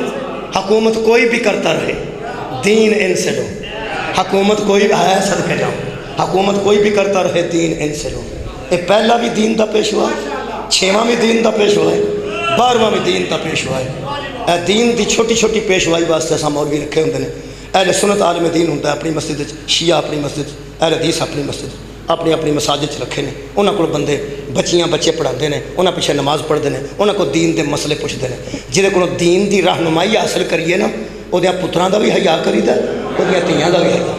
حکومت کوئی بھی کرتا رہے، دین ان سے لو، حکومت کوئی ہے صدقے جاؤ، حکومت کوئی بھی کرتا رہے، دین ان سے لو۔ یہ پہلا بھی دین دا پیشوا ہے، 6واں بھی دین دا پیشوا ہے، 12واں بھی دین دا پیشوا ہے۔ اے دین دی چھوٹی چھوٹی پیشوائی واسطے ہم مولوی رکھے ہوندے نے۔ اہل سنت عالم دین ہوتا ہے اپنی مسجد، شیعہ اپنی مسجد، اہل حدیث اپنی مسجد، اپنی اپنی مساجد رکھے نے۔ انہاں کو بندے بچیاں بچے پڑھاتے ہیں، انہاں پیچھے نماز پڑھتے ہیں، انہاں کو دین دے مسئلے پوچھتے ہیں۔ جہدے کو دین دی رہنمائی حاصل کریے نا، وہ پتراں دا بھی حیا کریدا، وہ دھیاں دا بھی حیا۔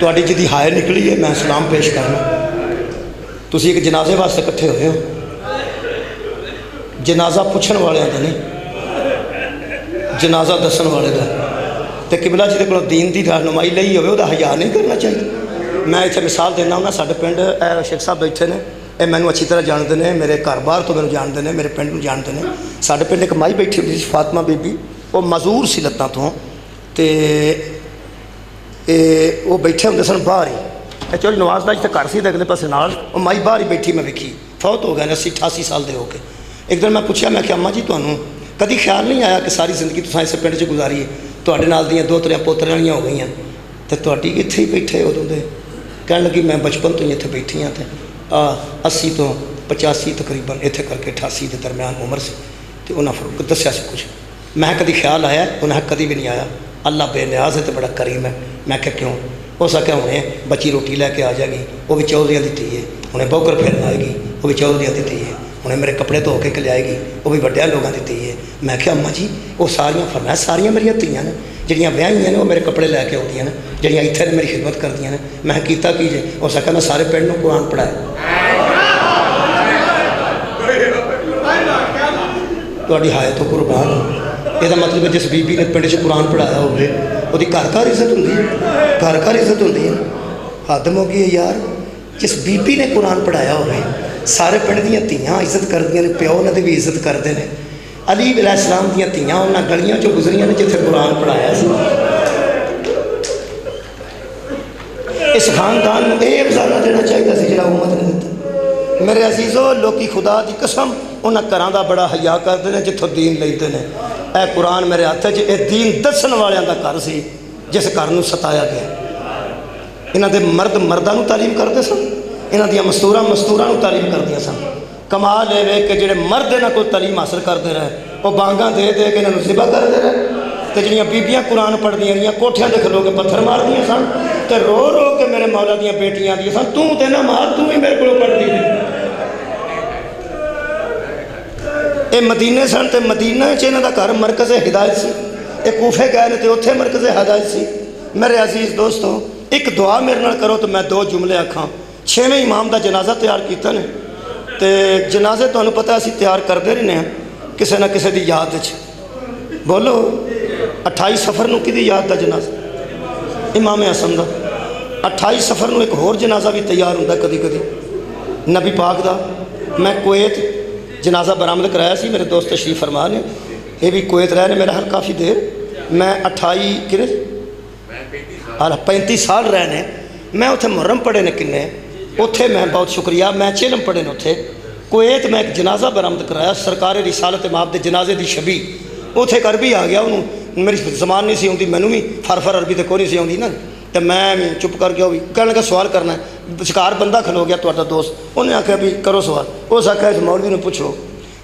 تہاڈی جدی ہائے نکلی ہے، میں سلام پیش کرنا۔ تسی ایک جنازے واسطے کٹھے ہوئے ہو، جنازہ پوچھن والے دا نہیں، جنازہ دسن والے دا۔ تے قبلہ جہدے کولوں دین دی رہنمائی لئی ہوئے، وہ حیا نہیں کرنا چاہیے۔ میں اتنے مثال دینا ہوں، ساڈے پنڈ شیخ صاحب بیٹھے نے، یہ مینوں اچھی طرح جانتے ہیں، میرے گھر باہر تو مینوں جانتے ہیں، میرے پنڈ میں جانتے ہیں۔ ساڈے پنڈ ایک مائی بیٹھی ہوئی سی فاطمہ بی بی، وہ معذور سی لتاں تو، تے وہ بیٹھے ہوندے سن باہر ہی، چلو نواز دا جتنے گھر سی اگلے پاسے نال، وہ مائی باہر ہی بیٹھی، میں ویکھی، فوت ہو گئے 80-88 سال دے ہو کے۔ ایک دن میں پوچھا، میں کہ اماں جی تمہیں کدی خیال نہیں آیا کہ ساری زندگی تساں اس پنڈ چ گزاری ہے، تواڈے نال دیاں 2-3 پوتریاں ہو گئیاں، تے تواڈی اتھے ہی بیٹھے ادوں دے؟ کہنے لگی میں بچپن تو ہی اتنے بیٹھی ہاں، تے 80 تو 85 تقریباً اتنے کر کے 88 کے درمیان عمر سے، تو انہاں فروغ دسیا سی کچھ۔ میں کدی خیال آیا؟ انہیں کدی بھی نہیں آیا۔ اللہ بے نیاز ہے تو بڑا کریم ہے۔ میں کہ کیوں؟ اس آخیا ہوں بچی روٹی لے کے آ جائے گی، وہ بھی چودھریاں دی ہے، ہوں بوکر پھرن آئے گی، وہ بھی چودھریاں دی ہے، ہوں میرے کپڑے دھو کے لے آئے گی، وہ بھی وڈیا لوگوں دی ہے۔ میں کہا اماں جی وہ ساریاں فرمایا ساریاں میری دھیاں نے جہاں ویاہیاں نے، وہ میرے کپڑے لے کے آتی ہیں جہاں اتنے نے میری خدمت کردیا نے۔ میں کیتا کی جے؟ اس آخیا میں سارے پنڈ نوں قرآن پڑھایا۔ تہاڈی ہائے تو قربان یہ مطلب ہے جس بی بی نے پنڈ چ قرآن پڑھایا ہوگی وہ گھر گھر عزت ہوں، گھر گھر عزت ہوں۔ حد ہو گئی ہے یار، جس بی بی نے قرآن پڑھایا ہوگی سارے پنڈ دیا دھیاں عزت کردیا نے، پیو انہوں نے بھی عزت کرتے ہیں۔ علی علیہ السلام دیا دھیاں انہوں گلیاں چوں گزریاں نے جتنے قرآن پڑھایا سی۔ اس خاندان میں یہ افزانہ دینا چاہیے سی جڑا امت نے دیتا۔ میرے عزیزو لوکی خدا دی قسم انہاں گھراں دا بڑا حیا کرتے ہیں جتوں دین لیتے ہیں۔ اے قرآن میرے ہاتھ چ اے دین دسن والوں دا گھر سی جس گھر نوں ستایا گیا۔ انہاں دے مرد مرداں نوں تعلیم کرتے سن، انہاں دیاں مستوراں مستوراں نوں تعلیم کردیاں سن۔ کمال یہ ہے کہ جڑے مرد انہاں کو تعلیم حاصل کرتے رہے وہ بانگاں دے دے کے انہاں نوں ذبح کرتے رہے، تے جڑیاں بیبیاں قرآن پڑھدیاں رہیاں کوٹھیاں تے کھلو کے پتھر ماردیاں سن تے رو رو کے میرے مولا دیاں بیٹیاں آندیاں سن تو تے نہ مار، تو ہی میرے کولوں پڑھدی نہیں۔ اے مدینے سن تے مدینہ چ انہاں دا گھر مرکز ہدایت سی، اے کوفے گئے نے تے اوتھے مرکز ہدایت سی۔ میرے عزیز دوستو ایک دعا میرے نال کرو تو میں دو جملے آکھاں۔ 6ویں امام دا جنازہ تیار کیتا نے تے جنازے تانوں پتہ اسی تیار کردے رہنے ہیں کسے نہ کسے دی یاد وچ۔ بولو 28 سفر نوں کدی یاد دا جنازہ؟ امام حسن دا۔ 28 سفر نوں ایک ہور جنازہ بھی تیار ہوندا کدی کدی نبی پاک دا۔ میں کویت جنازہ برآمد کرایا سی، میرے دوست تشریف فرما نے، یہ بھی کویت رہے نے میرا حال کافی دیر۔ میں 35 سال رہنے، میں اتنے محرم پڑھے نے کنے، اتنے میں بہت شکریہ، میں چلم پڑھے نے اتنے کویت میں ایک جنازہ برآمد کرایا سرکار رسالت ماب دے جنازے دی شبی، اتنے کر بھی آ گیا، انہوں میری زبان نہیں سی آتی، مینوں بھی فر عربی تے کوئی نہیں سی آتی نا، تو میں چپ کر گیا بھی کہنے لگا سوال کرنا ہے، شکار بندہ کھلو گیا تہاڈا دوست، انہیں آخیا بھی کرو سوال، اس آخیا اس مولوی نے پوچھو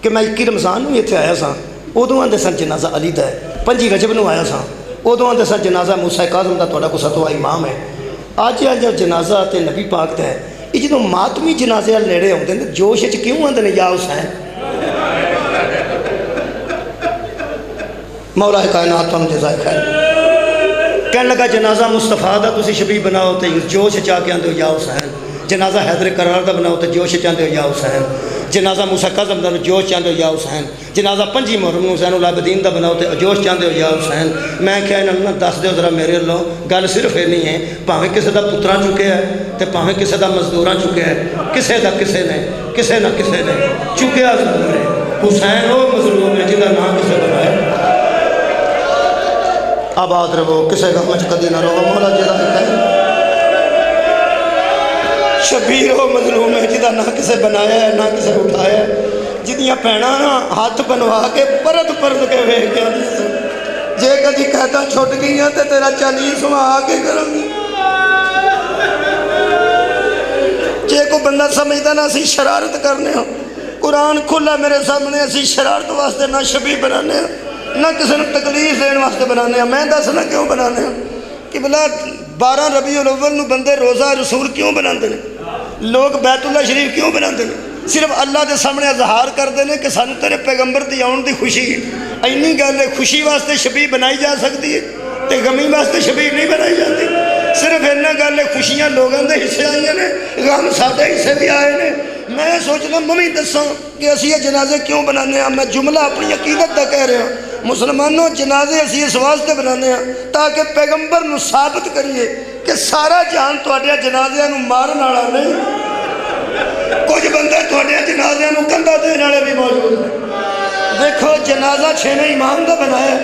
کہ میں 21 رمضان نوں اتنے آیا سا، ادوں آدھے سن جنازہ علی دا ہے، 5 رجب نوں آیا سا ادوں آدھے سن جنازہ موسیٰ کاظم دا تہاڈا کو 7واں امام ہے۔ اج جنازہ تے نبی پاک دا ہے، یہ جدوں ماتمی جنازے والے نیڑے آتے ہیں جوش وچ کیوں آتے ہیں یا حسین؟ مولا کائنات تم جزائے خیر۔ کہنے لگا جنازہ مصطفیٰ دا تسی شبیہ بناؤ تے جوش وچ آ کے آندے ہو یا حسین، جنازہ حیدر کرار دا بناؤ تے جوش وچ آندے ہو یا حسین، جنازہ موسیٰ کاظم دا جوش وچ آندے ہو یا حسین، جنازہ 5 محرم نوں زین العابدین دا بناؤ تے جوش وچ آندے ہو یا حسین۔ میں کہا انہاں دس دیو ذرا میرے اللہ، گل صرف یہ نہیں ہے بھاویں کسے دا پتراں چکے ہے تے بھاویں کسے دا مزدوراں چکے ہے، کسے دا کسے نہ کسے نے چکیا ضرور ہے۔ حسین وہ مظلوم ہے جہاں نام کسے بنایا۔ آباد رہو، کسے غم وچ کدی نہ رہو، مولا جزائے خیر۔ شبیر وہ مظلوم ہے جہاں نہ کسے بنایا ہے نہ کسے اٹھایا ہے، جدیاں پینا نا ہاتھ بنوا کے پرت پرت کے ویکھ کے آندی سن، جے کدی کہتا چھٹ گئیاں تے تیرا 40واں آ کے کروں گی۔ جے کو بندہ سمجھدا نا اسی شرارت کرنے ہوں، قرآن کھلا میرے سامنے، اسی شرارت واسطے نہ شبی بنانے ہیں نہ کسی نے تکلیف دین واسطے بنانے ہیں۔ میں دسنا کیوں بنانے ہیں کہ بلا 12 ربیع الاول نو بندے روزہ رسول کیوں بناتے ہیں، لوگ بیت اللہ شریف کیوں بناتے ہیں؟ صرف اللہ دے سامنے اظہار کرتے ہیں کہ سانو تیرے پیغمبر دی آن دی خوشی ہے۔ اینی گل ہے، خوشی واسطے شبی بنائی جا سکتی ہے تے غمی واسطے شبی نہیں بنائی جاتی۔ صرف اینا گل ہے خوشیاں لوگوں دے حصے آئی نے، غم سادے حصے بھی آئے نے۔ میں سوچنا ممی دساں کہ اسی یہ جنازے کیوں بنانے ہیں؟ میں جملہ اپنی عقیدت دا کہہ رہا ہوں، مسلمانوں جنازے اسی اس واسطے بنانے ہیں تاکہ پیغمبر نو ثابت کریے کہ سارا جہان تواڈے جنازیاں نو مارن والا نہیں، کچھ بندے تواڈے جنازیاں نو کندا دین والے بھی موجود ہیں۔ دیکھو جنازہ 6ویں امام دا بنایا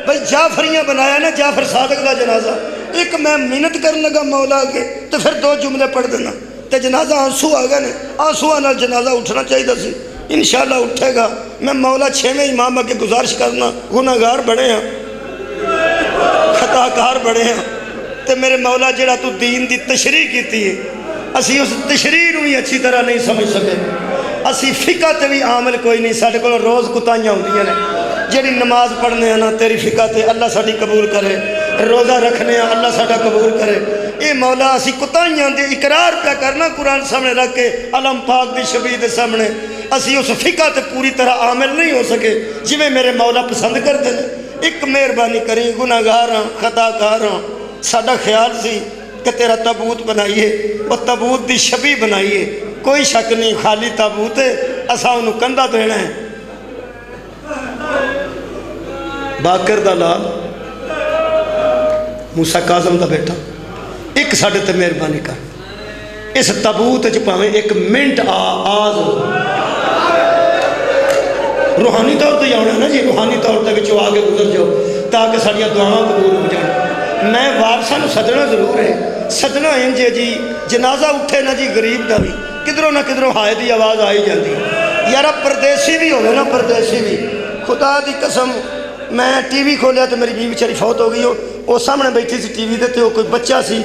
بھائی جعفریاں بنایا نا، جعفر صادق دا جنازہ۔ ایک میں محنت کرن لگا مولا کے تو پھر 2 جملے پڑھ دینا تے جنازہ آنسو آ گئے نے، آنسو نال جنازہ اٹھنا چاہیے سی، انشاءاللہ اٹھے گا۔ میں مولا 6ویں امام کے گزارش کرنا، گناہگار بڑے ہیں، خطاکار بڑے ہیں، تے میرے مولا جڑا تو دین دی تشریح کیتی ہے اسی اس تشریح نو بھی اچھی طرح نہیں سمجھ سکے، اسی فقہ تے بھی عامل کوئی نہیں، ساڈے کول روز کتائیاں ہوندیاں نے، جڑی نماز پڑھنے ہیں نا تیری فقہ تے اللہ ساڈی قبول کرے، روزہ رکھنے اللہ ساڈا قبول کرے۔ اے مولا اسی کوتاہیاں دے اقرار پیا کرنا قرآن سامنے رکھ کے علم پاک دی شبیہ دے سامنے، اسی اس فقہ تے پوری طرح عامل نہیں ہو سکے جویں میرے مولا پسند کرتے ہیں۔ ایک مہربانی کریں، گناہ گار ہاں، خطا کار ہاں، ساڈا خیال سی کہ تیرا تابوت بنائیے اور تابوت دی شبیہ بنائیے، کوئی شک نہیں خالی تابوت ہے، اساں انہوں کندھا دینا ہے۔ باکر دا لال موسیٰ کاظم دا بیٹا، ایک ساڈے تے مہربانی کر، اس تابوت وچ پاویں ایک منٹ آز روحانی طور تے آنا نا جی، روحانی طور تے وچوں آ کے گزر جاؤ تاکہ ساڈیاں دعاواں قبول ہو جان۔ میں وارثاں نوں سدنا ضرور ہے، سدنا انج ہے جی جنازہ اٹھے نا جی غریب دا بھی کدھروں نہ کدھروں ہائے دی آواز آئی جاندی، یارا پردیسی بھی ہوے نا، پردیسی بھی، خدا دی قسم میں ٹی وی کھولیا تو میری بیوی بیچاری فوت ہو گئی، وہ سامنے بیٹھی سی ٹی وی دے تے وہ کوئی بچہ سی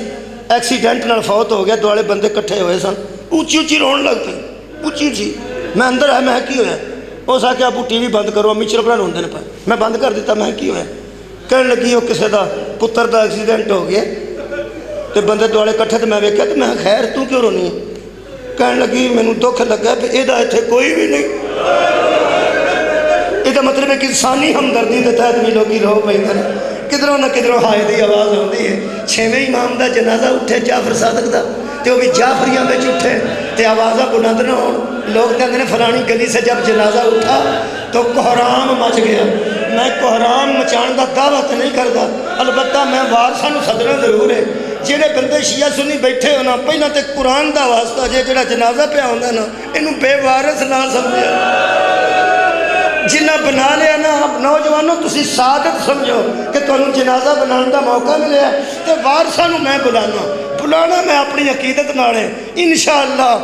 ایکسیڈنٹ نال فوت ہو گیا، دوالے بندے کٹھے ہوئے سن، اونچی اونچی رون لگ پئی، اونچی اونچی، میں اندر ہے، میں کی ہویا؟ اس آ کے ابو ٹی وی بند کرو، امی چرپڑا روندے نے پے، میں بند کر دیتا، میں کی ہویا؟ کہنے لگی وہ کسی دا پتر دا ایکسیڈنٹ ہو گیا تو بندے دوالے کٹھے، تو میں ویکھیا تو میں خیر تو کیوں رونی ہے؟ کہنے لگی مینوں دکھ لگا کہ یہ اتنے کوئی بھی نہیں، یہ مطلب ایک انسانی ہمدردی کے تحت بھی لوگ رو پہ کدھروں نہ کدھروں ہائے دی آواز آتی ہے۔ چھویں امام دا جنازہ اٹھے جعفر صادق دا تو وہ بھی جعفریاں میں اٹھے تو آوازاں بلند نہ ہو، لوگ کہتے ہیں فلانی گلی سے جب جنازہ اٹھا تو کوہرام مچ گیا۔ میں کوہرام مچان دا دعویٰ تو نہیں کرتا، البتہ میں وارثاں نوں سدنا ضرور ہے، جہے بندے شیعہ سنی بیٹھے ہونا پہلا تو قرآن دا واسطہ جے جڑا جنازہ پہ آتا نا یہ بے وارث نہ سمجھا، جنہ بنا لیا نا نوجوانوں تسی سعادت سمجھو کہ تمہیں جنازہ بنانے دا موقع ملیا تو وارثاں نوں میں بلانا میں اپنی عقیدت نال ہے، انشاءاللہ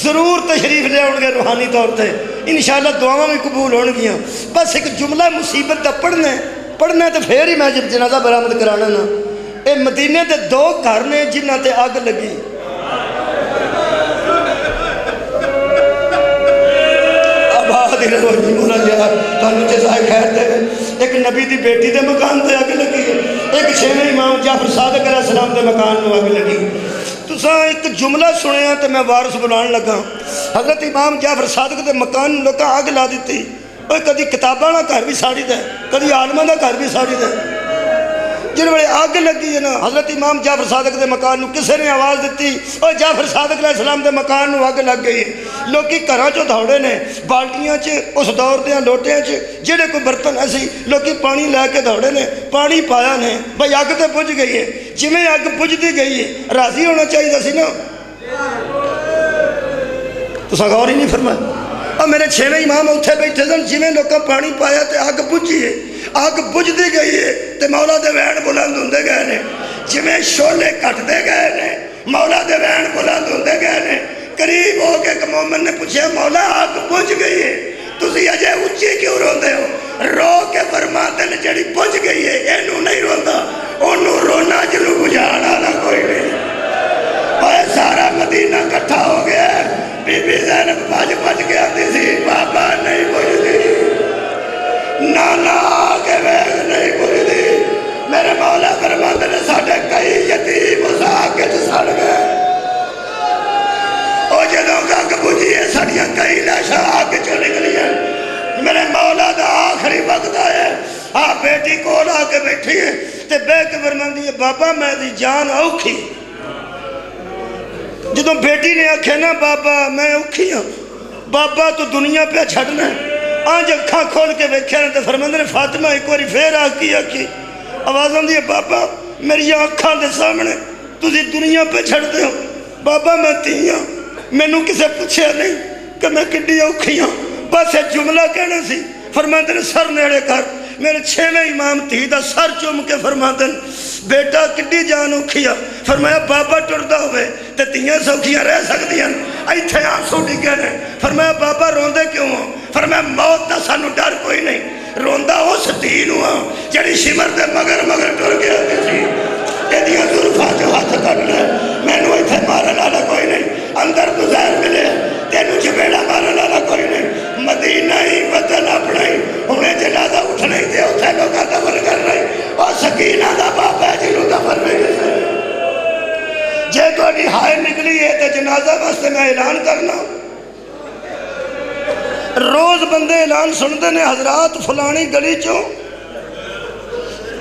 ضرور تشریف لے آؤ گے روحانی طور پہ، انشاءاللہ دعاواں بھی قبول ہون گیاں۔ بس ایک جملہ مصیبت دا پڑھنا تو پھر ہی میں جب جنازہ برآمد کرانا نا، اے مدینے دے 2 گھر نے جنہاں تے اگ لگی، آباد رہو جی مولا یار تانوں جزائے خیر دے۔ ایک نبی دی بیٹی دے مکان تے اگ لگی، ایک چھویں امام جعفر صادق علیہ السلام دے مکان نوں اگ لگی۔ تساں ایک جملہ سنیا تو میں وارث بلان لگا، حضرت امام جعفر صادق دے مکان لوکاں اگ لا دیتی، اوے کدی کتاباں دا گھر بھی ساڑی دے، کدی عالماں دا گھر بھی ساڑی دے، جن ویلے اگ لگی ہے نا حضرت امام جعفر صادق دے مکان نو کسے نے آواز دیتی، اور جعفر صادق علیہ السلام دے مکان نو اگ لگ گئی، لوکی گھراں چوں دوڑے نے بالٹیاں چ اس دور دیاں لوٹیاں چ جہڑے کوئی برتن ایسی لوکی پانی لے کے دوڑے نے، پانی پایا نے بھائی اگ تے بجھ گئی ہے، جویں اگ بجھتی گئی ہے راضی ہونا چاہیے سی نا، تساں غور ہی نہیں فرمایا۔ اور میرے چھویں امام اتنے بیٹھے سن، جویں لوکاں پانی پایا تے اگ بجھی ہے، اگ بجھتی گئی ہے تے مولا دے وین بلند ہوندے گئے نے، جویں شولے کٹتے گئے نے مولا دے وین بلند ہوندے گئے نے۔ قریب ہو کے ایک مومن نے پوچھا مولا اگ بجھ گئی ہے تسی اجے اچھی کیوں روندے ہو؟ رو کے فرماتے نے جڑی بجھ گئی ہے اینوں نہیں روندا، اونوں رونا جنوں بجھاڑ والا کوئی نہیں۔ اور سارا مدینہ کٹھا ہو گیا، بی بی زینب بھج کے آتی سی بابا نہیں بجھدی، نانا کے ویگ نہیں بجھدی، میرے مولا فرماتے نے ساڈے کئی یتیم اس آگ وچ سڑ گئے، او جدوں اگ بجھی ہے ساڈیاں کئی لاشاں آگ چوں نکلیاں، میرے مولا دا آخری وقت آیا، بیٹی کول آ کے بیٹھی ہے تے بہ کے فرماندی ہے بابا میں دی جان اوکھی، جدوں بیٹی نے آکھے نا بابا میں اوکھی ہوں، بابا تو دنیا پہ چھڑنا ہے، آج اکھاں کھول کے ویکھیا نے تے فرماندے نے فاطمہ ایک باری پھر آکی آواز آندی ہے بابا میری اکھاں دے سامنے تسی دنیا پہ چھڑتے ہو، بابا میں تھی ہوں، مینوں کسے پوچھیا نہیں کہ میں کڈی اوکھی ہوں، بس ایک جملہ کہنا سی، فرماندے نے سر نیڑے کر، میرے چھویں امام تھی دا سر چوم کے فرماندے بیٹا کڈی جان اوکھیا، فرمایا بابا ٹردا ہوئے تے تیاں سوکھیاں رہ سکدیاں، ایتھے آنسو ڈگے نے، فرمایا بابا روندے کیوں ہو؟ فرمایا موت دا سانو ڈر کوئی نہیں، روندا اس دین ہوا جڑی شمر دے مگر ٹر گیا سی، ایدیاں زلفاں جو ہاتھ کڈنا، مینوں ایتھے مارن والا کوئی نہیں، اندر تو زہر ملے تینوں چپیڑا مارن والا کوئی نہیں، مدینہ ہی وطن اپنا ہی، انہیں جنازہ اٹھنا ہی تے اتھے لوگاں دفن کرنا ہی، اور سکینہ دا بابا جے تھوڑی ہائے نکلی ہے تو جنازہ واسطے میں اعلان کرنا. روز بندے اعلان سنتے ہیں حضرات فلانی گلی چوں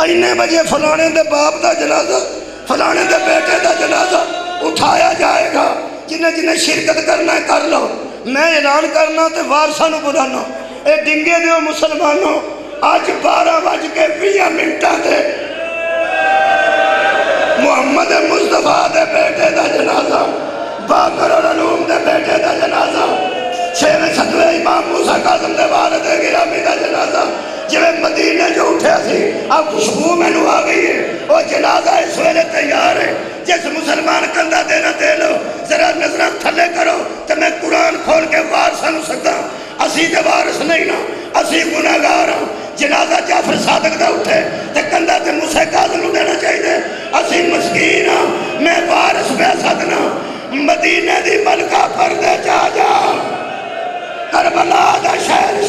اینے بجے فلانے دے باپ دا جنازہ فلانے دے بیٹے دا جنازہ اٹھایا جائے گا. جنہیں جنہیں شرکت کرنا ہے کر لو. میں اعلان کرنا تے وارثاں نوں بلانا. اے ڈنگے دیو مسلمانوں آج 12:20 تے محمد مصطفیٰ دے بیٹے دا جنازہ باقر اور علوم دے بیٹے دا جنازہ 6ویں 7ویں امام موسیٰ کاظم دے والد گرامی دا جنازہ جویں مدینے جو اٹھیا سی اب خوشبو میں نو آ گئی ہے. وہ جنازہ اس ویلے تیار ہے. جس مسلمان کندھا دینا دے لو. ذرا نظرہ تھلے کرو تو میں قرآن کھول کے وارثاں نوں سکتا. اسی تے وارث نہیں نا, اسی گناہگار ہاں. جنازہ جعفر صادق دا اٹھے تے کندھا تے موسیٰ کاظم نوں دینا چاہیے. اسی مسکین ہاں, میں وارث پہ سکنا. مدینے دی ملکہ پردے چا جا کربلا دا شہر